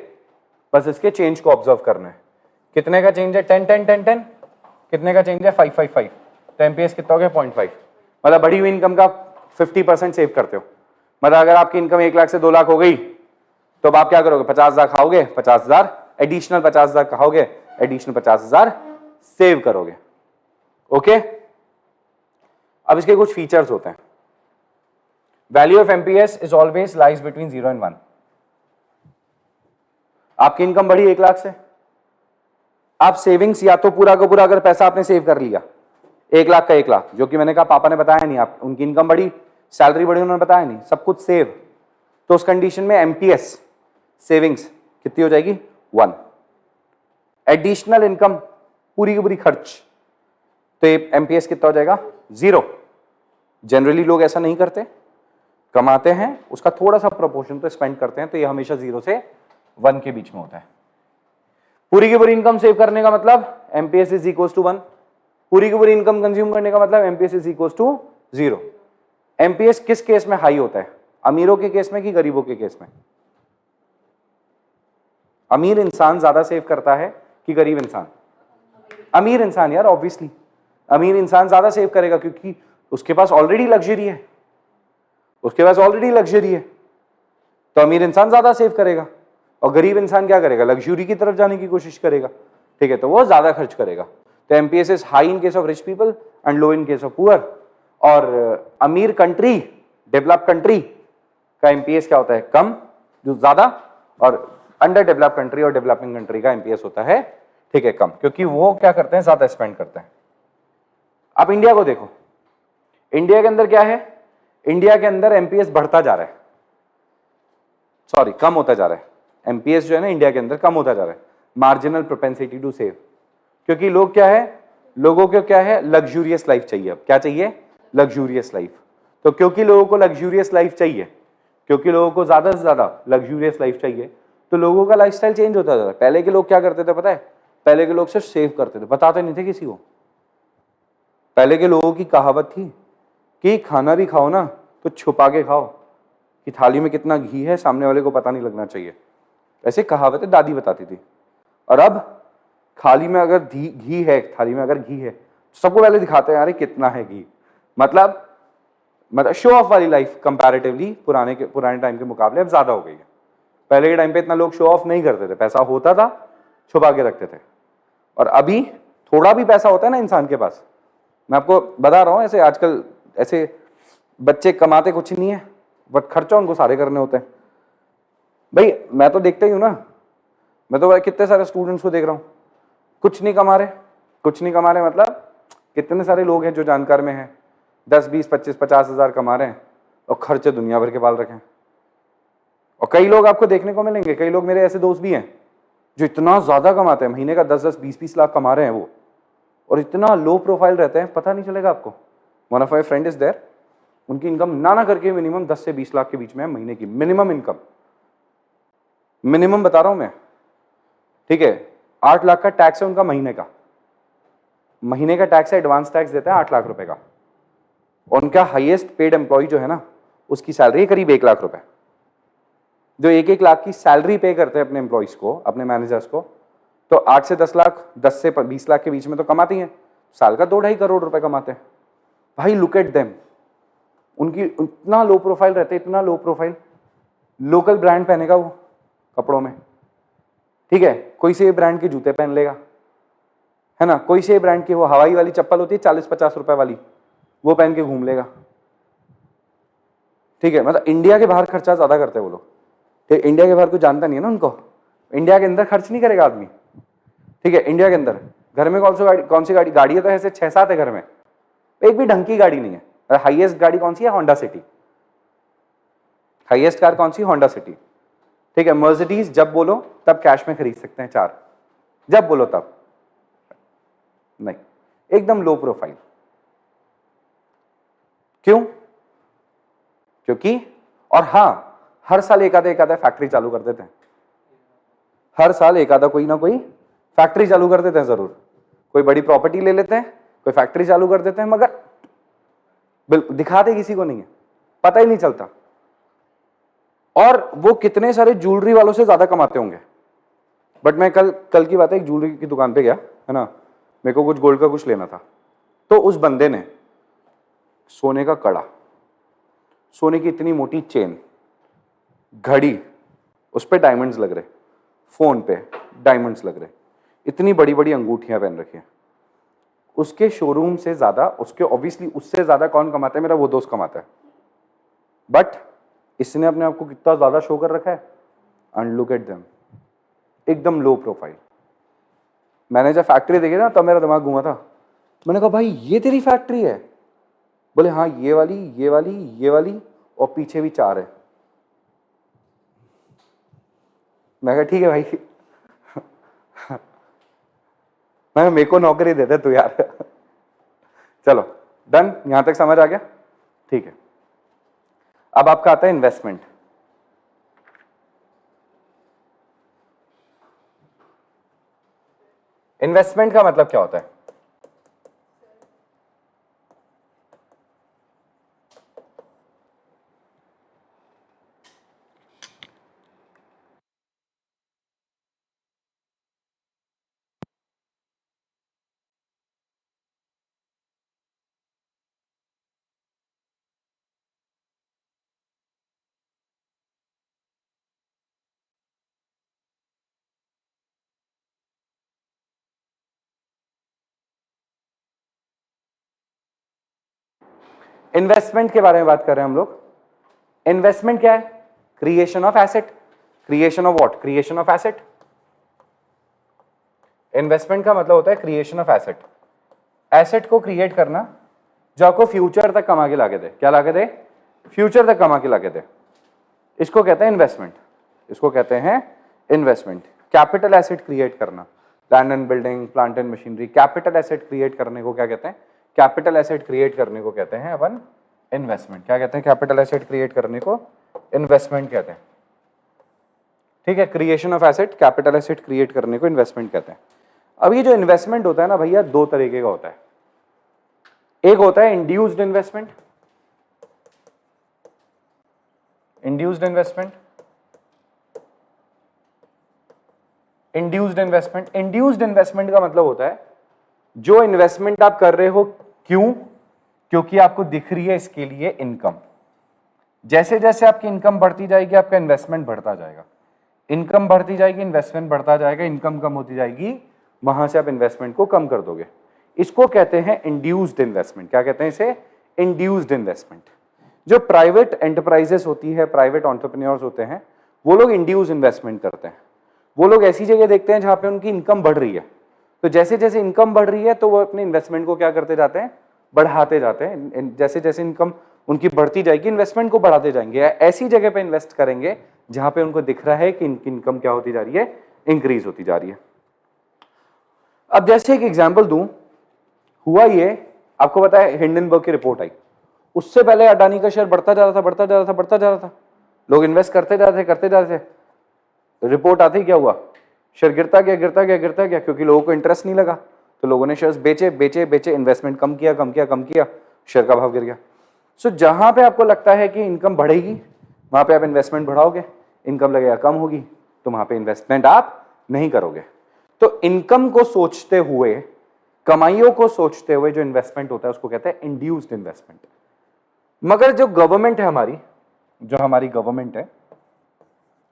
बस इसके चेंज को ऑब्जर्व करना है कितने का चेंज है? 10 10 10 10। कितने का चेंज है? 555। तो एमपीएस कितना हो गया? 0.5। मतलब बढ़ी हुई इनकम का 50% सेव करते हो। मतलब अगर आपकी इनकम 1 लाख से 2 लाख हो गई तो अब आप क्या करोगे? 50,000 खाओगे, 50,000 एडिशनल 50,000 खाओगे, एडिशनल 50,000 सेव करोगे। ओके, अब इसके कुछ फीचर्स होते हैं। Value of MPS is always lies between 0 and 1। आपकी इनकम बढ़ी 1 लाख से, आप सेविंग्स या तो पूरा का पूरा अगर पैसा आपने सेव कर लिया 1 लाख का 1 लाख, जो कि मैंने कहा पापा ने बताया नहीं, आप उनकी इनकम बढ़ी, सैलरी बढ़ी, उन्होंने बताया नहीं, सब कुछ सेव, तो उस कंडीशन में एमपीएस सेविंग्स कितनी हो जाएगी? 1। एडिशनल इनकम पूरी की पूरी खर्च, तो ये एमपीएस कितना हो जाएगा? 0। जनरली लोग ऐसा नहीं करते, कमाते हैं उसका थोड़ा सा प्रोपोर्शन तो स्पेंड करते हैं, तो ये हमेशा 0 से 1 के बीच में होता है। पूरी की पूरी इनकम सेव करने का मतलब एमपीएस इज इक्वल टू 1। पूरी की पूरी इनकम कंज्यूम करने का मतलब MPS is equal to 0। MPS किस केस में हाई होता है? अमीरों के केस में कि गरीबों के केस में? अमीर इंसान ज्यादा सेव करता है कि गरीब इंसान? अमीर इंसान यार, ऑब्वियसली अमीर इंसान ज्यादा सेव करेगा क्योंकि उसके पास ऑलरेडी लग्जरी है, उसके पास ऑलरेडी लग्जरी है, तो अमीर इंसान ज्यादा सेव करेगा। और गरीब इंसान क्या करेगा? लग्जरी की तरफ जाने की कोशिश करेगा, ठीक है, तो वो ज्यादा खर्च करेगा। तो MPS is high in case of rich people and low in case of poor. और अमीर कंट्री, डेवलप कंट्री का एमपीएस क्या होता है? कम, जो ज्यादा, और अंडर डेवलप कंट्री और डेवलपिंग कंट्री का एमपीएस होता है, ठीक है, कम, क्योंकि वो क्या करते हैं? ज्यादा स्पेंड करते हैं। आप इंडिया को देखो, इंडिया के अंदर क्या है? इंडिया के अंदर एमपीएस बढ़ता जा रहा है, सॉरी कम होता जा रहा है। एमपीएस जो है ना इंडिया के अंदर कम होता जा रहा है, मार्जिनल प्रोपेंसिटी टू सेव, क्योंकि लोग क्या है, लोगों को क्या है? लग्जूरियस लाइफ चाहिए। अब क्या चाहिए? Luxurious life. तो क्योंकि लोगों को लग्जूरियस लाइफ चाहिए, क्योंकि लोगों को ज्यादा से ज्यादा लग्जूरियस लाइफ चाहिए, तो लोगों का लाइफस्टाइल चेंज होता जा रहा है। पहले के लोग क्या करते थे पता है? पहले के लोग सिर्फ सेव करते थे, बताते नहीं थे किसी को। पहले के लोगों की कहावत थी कि खाना भी खाओ ना तो छुपा के खाओ, कि थाली में कितना घी है सामने वाले को पता नहीं लगना चाहिए। ऐसे कहावतें दादी बताती थी। और अब थाली में अगर घी है, थाली में अगर घी है, सबको पहले दिखाते हैं अरे कितना है घी। मतलब शो ऑफ वाली लाइफ कंपैरेटिवली पुराने टाइम के मुकाबले अब ज्यादा हो गई है। पहले के टाइम पे इतना लोग शो ऑफ नहीं करते थे, पैसा होता था छुपा के रखते थे। और अभी थोड़ा भी पैसा होता है ना इंसान के पास, मैं आपको बता रहा हूं, ऐसे आजकल ऐसे बच्चे कमाते कुछ नहीं है, बट खर्चा उनको सारे करने होते हैं। भाई मैं तो देखता ही हूं ना, मैं तो कितने सारे स्टूडेंट्स को देख रहा हूं, कुछ नहीं कमा रहे, कुछ नहीं कमा रहे, मतलब कितने सारे लोग हैं जो जानकार में हैं, 10 20 25 50 हजार कमा रहे हैं और खर्चे दुनिया भर के पाल रखे हैं। और कई लोग आपको देखने को मिलेंगे, कई लोग मेरे ऐसे दोस्त भी हैं जो इतना ज्यादा कमाते हैं, महीने का 10 10 20 20 लाख कमा रहे हैं वो, और इतना लो प्रोफाइल रहते हैं, पता नहीं चलेगा आपको। One of my friend is there, उनकी इनकम ना करके मिनिमम 10 से 20 लाख के बीच में है महीने की, मिनिमम इनकम, मिनिमम बता रहा हूं मैं, ठीक है। 8 लाख का टैक्स है उनका महीने का, महीने का टैक्स है, एडवांस टैक्स देता है 8 लाख रुपए का। उनका हाईएस्ट पेड एम्प्लॉय जो है ना, उसकी सैलरी करीब 1 लाख रुपए, जो 1 लाख की सैलरी पे करते हैं अपने एम्प्लॉइज को, अपने मैनेजर्स को, तो 8 से 10 लाख, 10 से 20 लाख के बीच में तो कमाती हैं, साल का 2-2.5 करोड़ रुपए कमाते हैं। भाई लुक एट देम, उनकी इतना लो प्रोफाइल रहते, इतना लो प्रोफाइल, लोकल ब्रांड पहनेगा वो कपड़ों में, ठीक है, कोई से ब्रांड के जूते पहन लेगा, है ना, कोई से ब्रांड की वो हवाई वाली चप्पल होती है 40-50 रुपए वाली, वो पहन के घूम लेगा, ठीक है। मतलब इंडिया के बाहर खर्चा ज्यादा करते हैं वो लोग, ठीक, इंडिया के बाहर कोई जानता नहीं है ना उनको, इंडिया के अंदर खर्च नहीं करेगा आदमी, ठीक है। इंडिया के अंदर घर में कौन सी गाड़ी है, तो ऐसे 6-7 है घर में, एक भी ढंग की गाड़ी नहीं है। हाईएस्ट गाड़ी कौन सी है? होंडा सिटी, हाईएस्ट कार कौन सी? होंडा सिटी, ठीक है। मर्सिडीज जब बोलो तब कैश में खरीद सकते हैं 4, जब बोलो तब नहीं, एकदम लो प्रोफाइल। क्यों? क्योंकि, और हाँ, हर साल एक आधा फैक्ट्री चालू कर देते हैं, हर साल एक आधा कोई ना कोई फैक्ट्री चालू कर देते हैं जरूर, कोई बड़ी प्रॉपर्टी ले लेते हैं, कोई फैक्ट्री चालू कर देते हैं, मगर बिल्कुल दिखाते किसी को नहीं है, पता ही नहीं चलता। और वो कितने सारे ज्वेलरी वालों से ज्यादा कमाते होंगे, बट मैं कल की बात है, एक ज्वेलरी की दुकान पे गया है ना, मेरे को कुछ गोल्ड का कुछ लेना था, तो उस बंदे ने सोने का कड़ा, सोने की इतनी मोटी चेन, घड़ी, उस पे डायमंड्स लग रहे, फोन पे डायमंड्स लग रहे, इतनी बड़ी बड़ी अंगूठियां पहन रखी हैं। उसके शोरूम से ज्यादा, उसके ऑब्वियसली उससे ज्यादा कौन कमाता है? मेरा वो दोस्त कमाता है, बट इसने अपने आप को कितना ज्यादा शो कर रखा है। एंड लुक एट देम, एकदम लो प्रोफाइल। मैंने जब फैक्ट्री देखी ना तब मेरा दिमाग घूमा था। मैंने कहा भाई ये तेरी फैक्ट्री है? बोले हाँ, ये वाली, ये वाली, ये वाली और पीछे भी 4 है। मैं कहा ठीक है भाई, मैं मेरे को नौकरी दे दे तू यार। चलो डन, यहां तक समझ आ गया? ठीक है, अब आपका आता है इन्वेस्टमेंट। इन्वेस्टमेंट का मतलब क्या होता है? इन्वेस्टमेंट के बारे में बात कर रहे हैं हम लोग। इन्वेस्टमेंट क्या है? Creation of asset. Creation of what? Creation of asset. Investment का मतलब होता है क्रिएशन ऑफ एसेट। एसेट को क्रिएट करना जो आपको फ्यूचर तक कमा के लाके दे। क्या लाके दे? फ्यूचर तक कमा के लाके दे। इसको कहते हैं इन्वेस्टमेंट। इसको कहते हैं इन्वेस्टमेंट। कैपिटल एसेट क्रिएट करना, land and building, plant and machinery, capital asset create करने को क्या कहते हैं? कैपिटल एसेट क्रिएट करने को कहते हैं अपन इन्वेस्टमेंट। क्या कहते हैं? कैपिटल एसेट क्रिएट करने को इन्वेस्टमेंट कहते हैं। ठीक है, creation of asset, capital asset create करने को इन्वेस्टमेंट कहते हैं। अब ये जो इन्वेस्टमेंट होता है ना भैया, 2 तरीके का होता है। एक होता है induced investment. Induced investment, induced investment. Induced investment का मतलब होता है जो इन्वेस्टमेंट आप कर रहे हो, क्यों? क्योंकि आपको दिख रही है इसके लिए इनकम। जैसे जैसे आपकी इनकम बढ़ती जाएगी आपका इन्वेस्टमेंट बढ़ता जाएगा। इनकम बढ़ती जाएगी, इन्वेस्टमेंट बढ़ता जाएगा। इनकम कम होती जाएगी, वहां से आप इन्वेस्टमेंट को कम कर दोगे। इसको कहते हैं इंड्यूस्ड इन्वेस्टमेंट। क्या कहते हैं इसे? Induced investment. जो प्राइवेट एंटरप्राइजेस होती है, प्राइवेट एंटरप्रेन्योर्स होते हैं, वो लोग इंड्यूस्ड इन्वेस्टमेंट करते हैं। वो लोग ऐसी जगह देखते हैं जहां पे उनकी इनकम बढ़ रही है, तो जैसे जैसे इनकम बढ़ रही है तो वो अपने इन्वेस्टमेंट को क्या करते जाते हैं? बढ़ाते जाते हैं। जैसे जैसे इनकम उनकी बढ़ती जाएगी, इन्वेस्टमेंट को बढ़ाते जाएंगे। ऐसी जगह पे इन्वेस्ट करेंगे जहां पे उनको दिख रहा है कि इनकी इनकम क्या होती जा रही है? इंक्रीज होती जा रही है। अब जैसे एक एग्जांपल दूं, हुआ ये, आपको पता है हिंडनबर्ग की रिपोर्ट आई, उससे पहले अडानी का शेयर बढ़ता जा रहा था, बढ़ता जा रहा था, बढ़ता जा रहा था। लोग इन्वेस्ट करते जा रहे थे, करते जा रहे थे। रिपोर्ट आती, क्या हुआ? शेयर गिरता गया, गिरता गया, गिरता गया, क्योंकि लोगों को इंटरेस्ट नहीं लगा, तो लोगों ने शेयर्स बेचे, बेचे, बेचे, इन्वेस्टमेंट कम किया, कम किया, कम किया, शेयर का भाव गिर गया। सो जहां पे आपको लगता है कि इनकम बढ़ेगी, वहां पे आप इन्वेस्टमेंट बढ़ाओगे। इनकम लगेगा कम होगी, तो वहां पे इन्वेस्टमेंट आप नहीं करोगे। तो इनकम को सोचते हुए, कमाइयों को सोचते हुए जो इन्वेस्टमेंट होता है उसको कहते हैं इंड्यूस्ड इन्वेस्टमेंट। मगर जो गवर्नमेंट है हमारी, जो हमारी गवर्नमेंट है,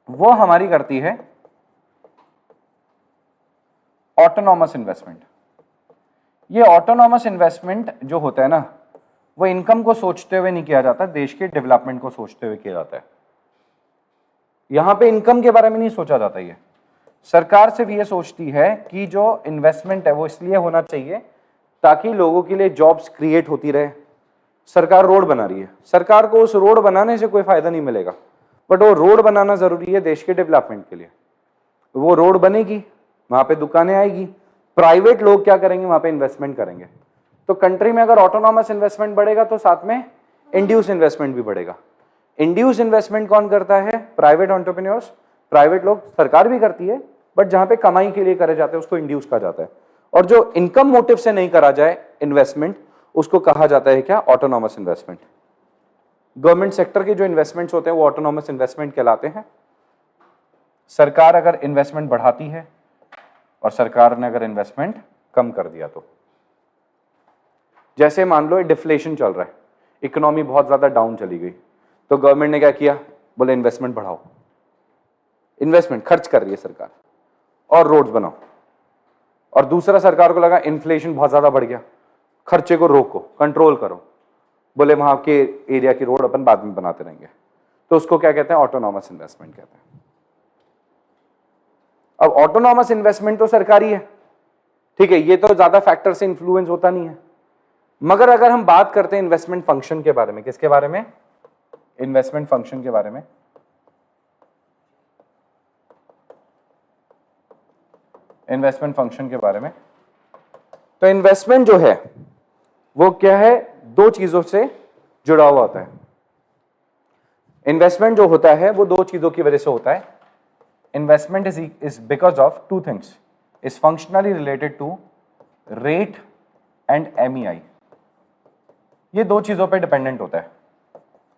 वो हमारी करती है ऑटोनॉमस इन्वेस्टमेंट। ये ऑटोनॉमस इन्वेस्टमेंट जो होता है ना, वो इनकम को सोचते हुए नहीं किया जाता, देश के डेवलपमेंट को सोचते हुए किया जाता है। यहां पे इनकम के बारे में नहीं सोचा जाता। ये सरकार सिर्फ ये सोचती है कि जो इन्वेस्टमेंट है वो इसलिए होना चाहिए ताकि लोगों के लिए जॉब्स क्रिएट होती रहे। सरकार रोड बना रही है, सरकार को उस रोड बनाने से कोई फायदा नहीं मिलेगा, बट वो रोड बनाना जरूरी है देश के डेवलपमेंट के लिए। वो रोड बनेगी, वहां पे दुकानें आएगी, प्राइवेट लोग क्या करेंगे? वहां पे इन्वेस्टमेंट करेंगे। तो कंट्री में अगर ऑटोनॉमस इन्वेस्टमेंट बढ़ेगा तो साथ में इंड्यूस इन्वेस्टमेंट भी बढ़ेगा। इंड्यूस इन्वेस्टमेंट कौन करता है? प्राइवेट एंटरप्रेन्योर्स, प्राइवेट लोग। सरकार भी करती है, बट जहां पे कमाई के लिए करे जाते हैं उसको इंड्यूस कहा जाता है। और जो इनकम मोटिव से नहीं करा जाए इन्वेस्टमेंट, उसको कहा जाता है क्या? Autonomous investment. गवर्नमेंट सेक्टर के जो इन्वेस्टमेंट्स होते हैं वो ऑटोनॉमस इन्वेस्टमेंट कहलाते हैं। सरकार अगर इन्वेस्टमेंट बढ़ाती है और सरकार ने अगर इन्वेस्टमेंट कम कर दिया तो, जैसे मान लो डिफ्लेशन चल रहा है, इकोनॉमी बहुत ज्यादा डाउन चली गई, तो गवर्नमेंट ने क्या किया, बोले इन्वेस्टमेंट बढ़ाओ, इन्वेस्टमेंट खर्च कर रही है सरकार और रोड्स बनाओ। और दूसरा सरकार को लगा इन्फ्लेशन बहुत ज्यादा बढ़ गया, खर्चे को रोको, कंट्रोल करो, बोले वहां के एरिया की रोड अपन बाद में बनाते रहेंगे, तो उसको क्या कहते हैं, ऑटोनॉमस इन्वेस्टमेंट कहते हैं। अब ऑटोनॉमस इन्वेस्टमेंट तो सरकारी है, ठीक है, ये तो ज्यादा फैक्टर से इंफ्लुएंस होता नहीं है। मगर अगर हम बात करते हैं इन्वेस्टमेंट फंक्शन के बारे में, किसके बारे में, इन्वेस्टमेंट फंक्शन के बारे में, इन्वेस्टमेंट फंक्शन के बारे में, तो इन्वेस्टमेंट जो है वो क्या है, दो चीजों से जुड़ा हुआ होता है। इन्वेस्टमेंट जो होता है वो दो चीजों की वजह से होता है। Investment is because of two things, is functionally related to rate and MEI। ये दो चीजों पे डिपेंडेंट होता है।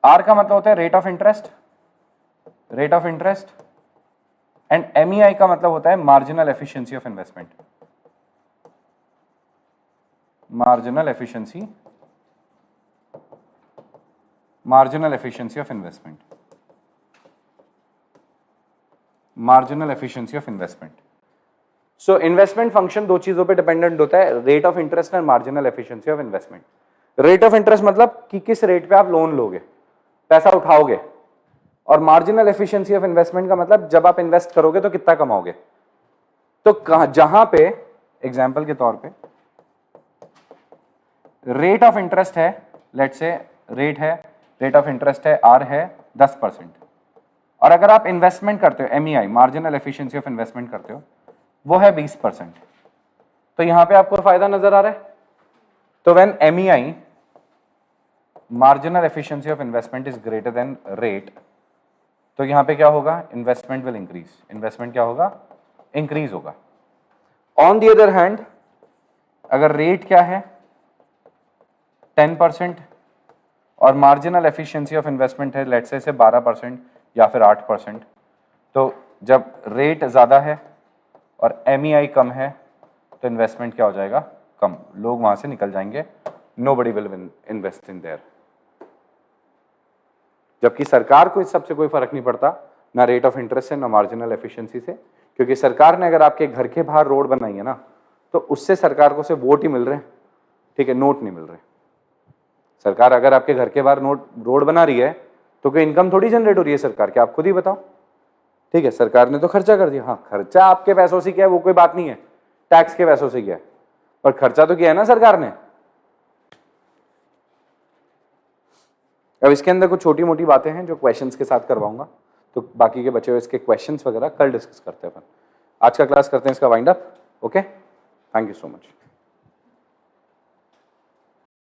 R का मतलब होता है rate of interest, rate of interest, and MEI का मतलब होता है marginal efficiency of investment, marginal efficiency, marginal efficiency of investment, marginal efficiency of investment. So investment function दो चीजों पे डिपेंडेंट होता है, rate of interest and marginal efficiency of investment. Rate of interest मतलब कि किस रेट पे आप लोन लोगे, पैसा उठाओगे, और मार्जिनल एफिशिएंसी ऑफ इन्वेस्टमेंट का मतलब जब आप इन्वेस्ट करोगे तो कितना कमाओगे। तो जहां पे एग्जांपल के तौर पे रेट ऑफ इंटरेस्ट है, लेट्स से रेट है, रेट ऑफ इंटरेस्ट है R है 10%, और अगर आप इन्वेस्टमेंट करते हो MEI, marginal efficiency of investment करते हो, वो है 20%, तो यहां पे आपको फायदा नजर आ रहा है। तो when MEI, marginal efficiency of investment is greater then rate, तो यहां पे क्या होगा, इन्वेस्टमेंट विल इंक्रीज, इन्वेस्टमेंट क्या होगा, इंक्रीज होगा। ऑन द अदर हैंड अगर रेट क्या है 10% और मार्जिनल एफिशिएंसी ऑफ इन्वेस्टमेंट है लेट्स से 12% या फिर 8%, तो जब रेट ज्यादा है और MEI कम है तो इन्वेस्टमेंट क्या हो जाएगा, कम, लोग वहां से निकल जाएंगे, nobody will invest in their. जबकि सरकार को इस सबसे कोई फर्क नहीं पड़ता, ना रेट ऑफ इंटरेस्ट से ना मार्जिनल एफिशिएंसी से, क्योंकि सरकार ने अगर आपके घर के बाहर रोड बनाई है ना, तो उससे सरकार को सिर्फ वोट ही मिल रहे हैं, ठीक है, नोट नहीं मिल रहे। सरकार अगर आपके घर के बाहर रोड बना रही है तो कोई इनकम थोड़ी जनरेट हो रही है सरकार की, आप खुद ही बताओ, ठीक है, सरकार ने तो खर्चा कर दिया, हाँ खर्चा आपके पैसों से किया है वो कोई बात नहीं है, टैक्स के पैसों से किया है, पर खर्चा तो किया है ना सरकार ने। अब इसके अंदर कुछ छोटी मोटी बातें हैं जो क्वेश्चंस के साथ करवाऊंगा, तो बाकी के बचे हुए इसके क्वेश्चंस वगैरह कल डिस्कस करते हैं अपन। आज का क्लास करते हैं इसका wind up, okay, thank you so much.